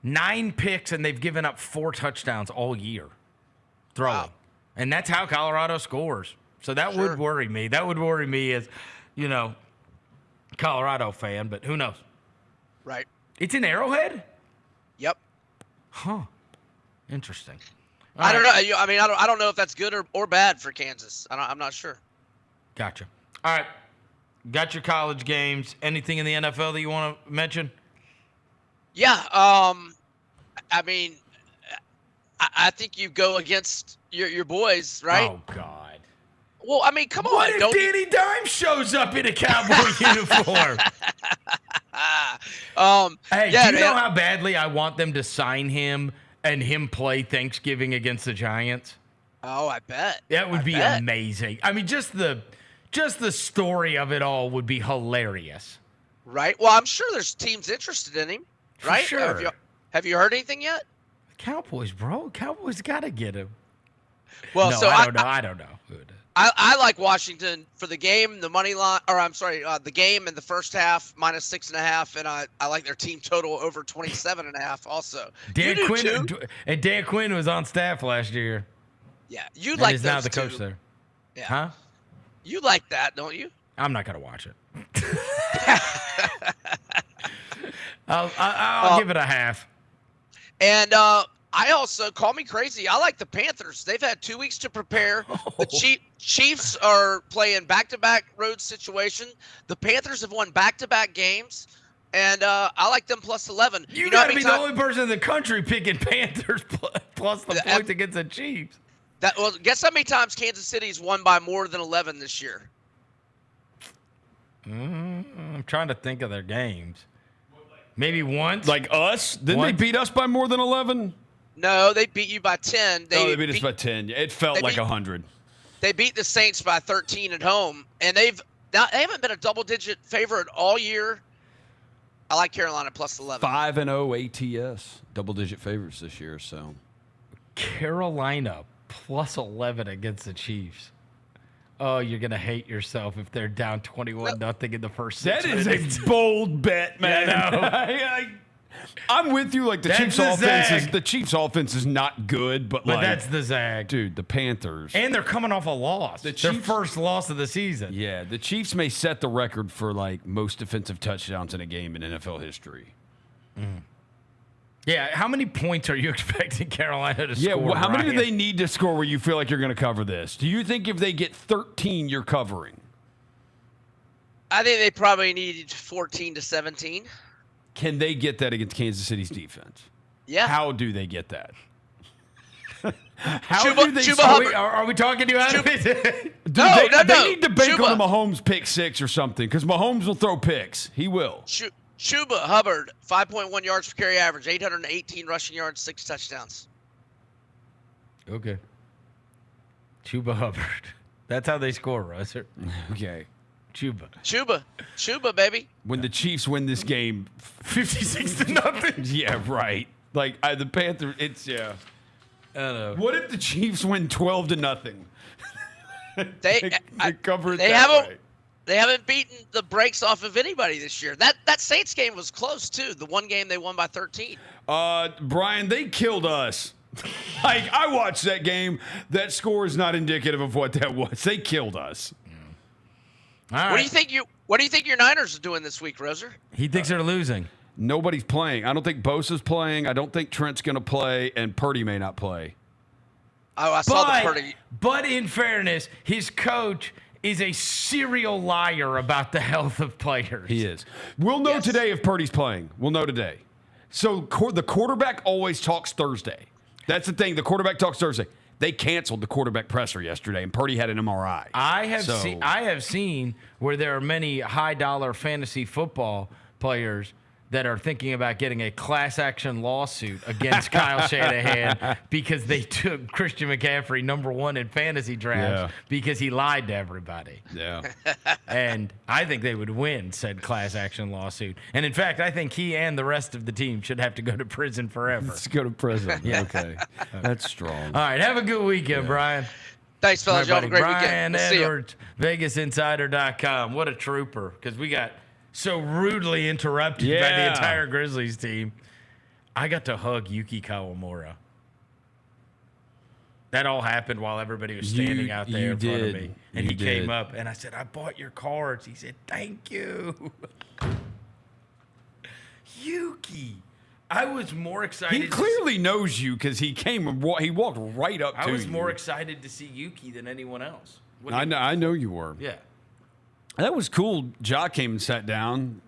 9 picks, and they've given up 4 touchdowns all year throwing. Wow. And that's how Colorado scores. So that would worry me. That would worry me as, Colorado fan, but who knows? Right. It's in Arrowhead? Yep. Huh. Interesting. I don't know. I mean, I don't know if that's good or bad for Kansas. I'm not sure. Gotcha. All right. Got your college games. Anything in the NFL that you want to mention? Yeah. I mean, I think you go against your boys, right? Oh, God. Well, I mean, come on. What if Danny Dimes shows up in a Cowboy uniform? Hey, do you know how badly I want them to sign him and him play Thanksgiving against the Giants? Oh, I bet. That would be amazing. I mean, just the story of it all would be hilarious. Right. Well, I'm sure there's teams interested in him. Right. For sure. Have you heard anything yet? Cowboys, bro. Cowboys got to get him. Well, no, so I don't know. I like Washington for the game, the money line, or I'm sorry, the game in the first half -6.5, and I like their team total over 27.5 also. Dan Quinn was on staff last year. Yeah, you like those now the coach there. Yeah. Huh? You like that, don't you? I'm not gonna watch it. I'll give it a half. And I also, call me crazy, I like the Panthers. They've had 2 weeks to prepare. The Chiefs are playing back-to-back road situation. The Panthers have won back-to-back games, and I like them +11. You got to be the only person in the country picking Panthers plus the points against the Chiefs. Well, guess how many times Kansas City's won by more than 11 this year? I'm trying to think of their games. Maybe once? Like us? Didn't they beat us by more than 11? No, they beat you by 10. They beat us by 10. It felt like 100. They beat the Saints by 13 at home, and they haven't been a double-digit favorite all year. I like Carolina +11. 5-0 ATS, double-digit favorites this year. So Carolina +11 against the Chiefs. Oh, you're gonna hate yourself if they're down 21-0 in the first 6 minutes. That is a bold bet, man. Yeah, I'm with you. Like the Chiefs' offense is not good, but like that's the zag, dude. The Panthers, and they're coming off a loss. Their first loss of the season. Yeah, the Chiefs may set the record for like most defensive touchdowns in a game in NFL history. Yeah, how many points are you expecting Carolina to score? Yeah, well, how many do Ryan? they need to score where you feel like you're going to cover this? Do you think if they get 13, you're covering? I think they probably need 14 to 17. Can they get that against Kansas City's defense? Yeah. How do they get that? Are we talking you out of it? They need to bank on the Mahomes pick 6 or something because Mahomes will throw picks. He will. Chuba Hubbard, 5.1 yards per carry average, 818 rushing yards, 6 touchdowns. Okay. Chuba Hubbard. That's how they score, Russell. Okay. Chuba, baby. When the Chiefs win this game, 56-0. Yeah, right. Like the Panthers, it's I don't know. What if the Chiefs win 12-0? They covered they that haven't way. they haven't beaten the brakes off of anybody this year. That Saints game was close too. The one game they won by 13. Brian, they killed us. Like I watched that game. That score is not indicative of what that was. They killed us. All right. What do you think your Niners are doing this week, Roser? He thinks they're losing. Nobody's playing. I don't think Bosa's playing. I don't think Trent's going to play, and Purdy may not play. Oh, I saw the Purdy. But in fairness, his coach is a serial liar about the health of players. He is. We'll know today if Purdy's playing. We'll know today. So the quarterback always talks Thursday. That's the thing. The quarterback talks Thursday. They canceled the quarterback presser yesterday, and Purdy had an MRI. I have seen where there are many high-dollar fantasy football players that are thinking about getting a class action lawsuit against Kyle Shanahan because they took Christian McCaffrey #1 in fantasy drafts because he lied to everybody. Yeah. And I think they would win said class action lawsuit. And in fact, I think he and the rest of the team should have to go to prison forever. Let's go to prison. Yeah. Okay. That's strong. All right. Have a good weekend, Brian. Thanks, fellas. Y'all have a great Brian weekend. We'll Edwards, VegasInsider.com. What a trooper. Because we got so rudely interrupted by the entire Grizzlies team. I got to hug Yuki Kawamura. That all happened while everybody was standing out there in front of me. And he came up, and I said, I bought your cards. He said, thank you. Yuki. I was more excited. He clearly knows you because he came and he walked right up to you. I was more excited to see Yuki than anyone else. I know you were. Yeah. That was cool. Ja came and sat down.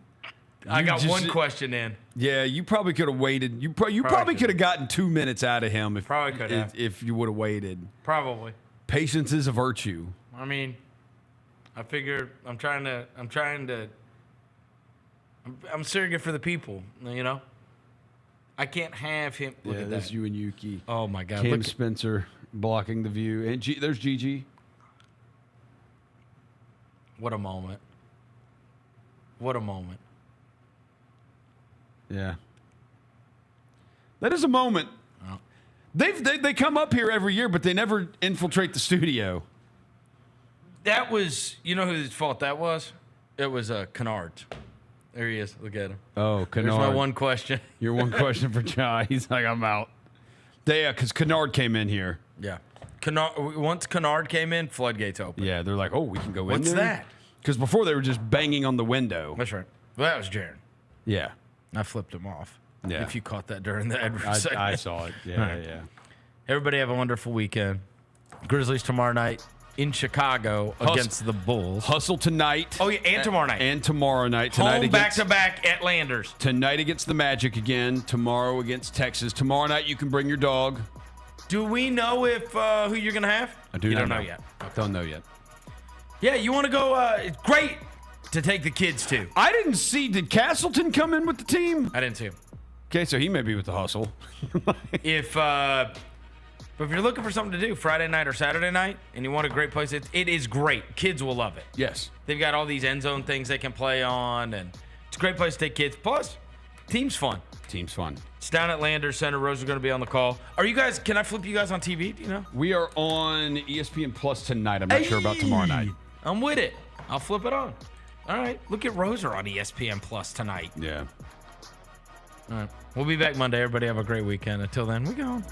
I got one question in. Yeah, you probably could have waited. You probably could have gotten 2 minutes out of him if you would have waited. Probably. Patience is a virtue. I mean, I figure I'm surrogate for the people, you know? I can't have him. Look at that's that. you and Yuki. Oh, my God. Cam Spencer blocking the view. And there's Gigi. What a moment. What a moment. Yeah. That is a moment. Oh. They come up here every year, but they never infiltrate the studio. That was, you know whose fault that was? It was Kennard. There he is. Look at him. Oh, Kennard. There's my one question. Your one question for Ja. He's like, I'm out. Because Kennard came in here. Yeah. Once Kennard came in, floodgates open. Yeah, they're like, oh, we can go in What's there? that? Because before they were just banging on the window. That's right. Well, that was Jaren. Yeah. I flipped him off. Yeah. If you caught that during the Edwards segment. I saw it. Yeah, Right. yeah. Everybody have a wonderful weekend. Grizzlies tomorrow night in Chicago against the Bulls. Hustle tonight. Oh, yeah, and tomorrow night. And tomorrow night. Home back-to-back at Landers. Tonight against the Magic again. Tomorrow against Texas. Tomorrow night you can bring your dog. Do we know if who you're going to have? I do you not don't know know yet. Okay. Don't know yet. Yeah, you want to go? It's great to take the kids to. I didn't see. Did Castleton come in with the team? I didn't see him. Okay, so he may be with the hustle. But if you're looking for something to do Friday night or Saturday night and you want a great place, it is great. Kids will love it. Yes. They've got all these end zone things they can play on, and it's a great place to take kids. Plus, team's fun. Team's fun. It's down at Landers Center. Rose is going to be on the call. Are you guys, can I flip you guys on TV? Do you know? We are on ESPN Plus tonight. I'm not sure about tomorrow night. I'm with it. I'll flip it on. All right. Look at Roser on ESPN Plus tonight. Yeah. All right. We'll be back Monday. Everybody have a great weekend. Until then, we gone.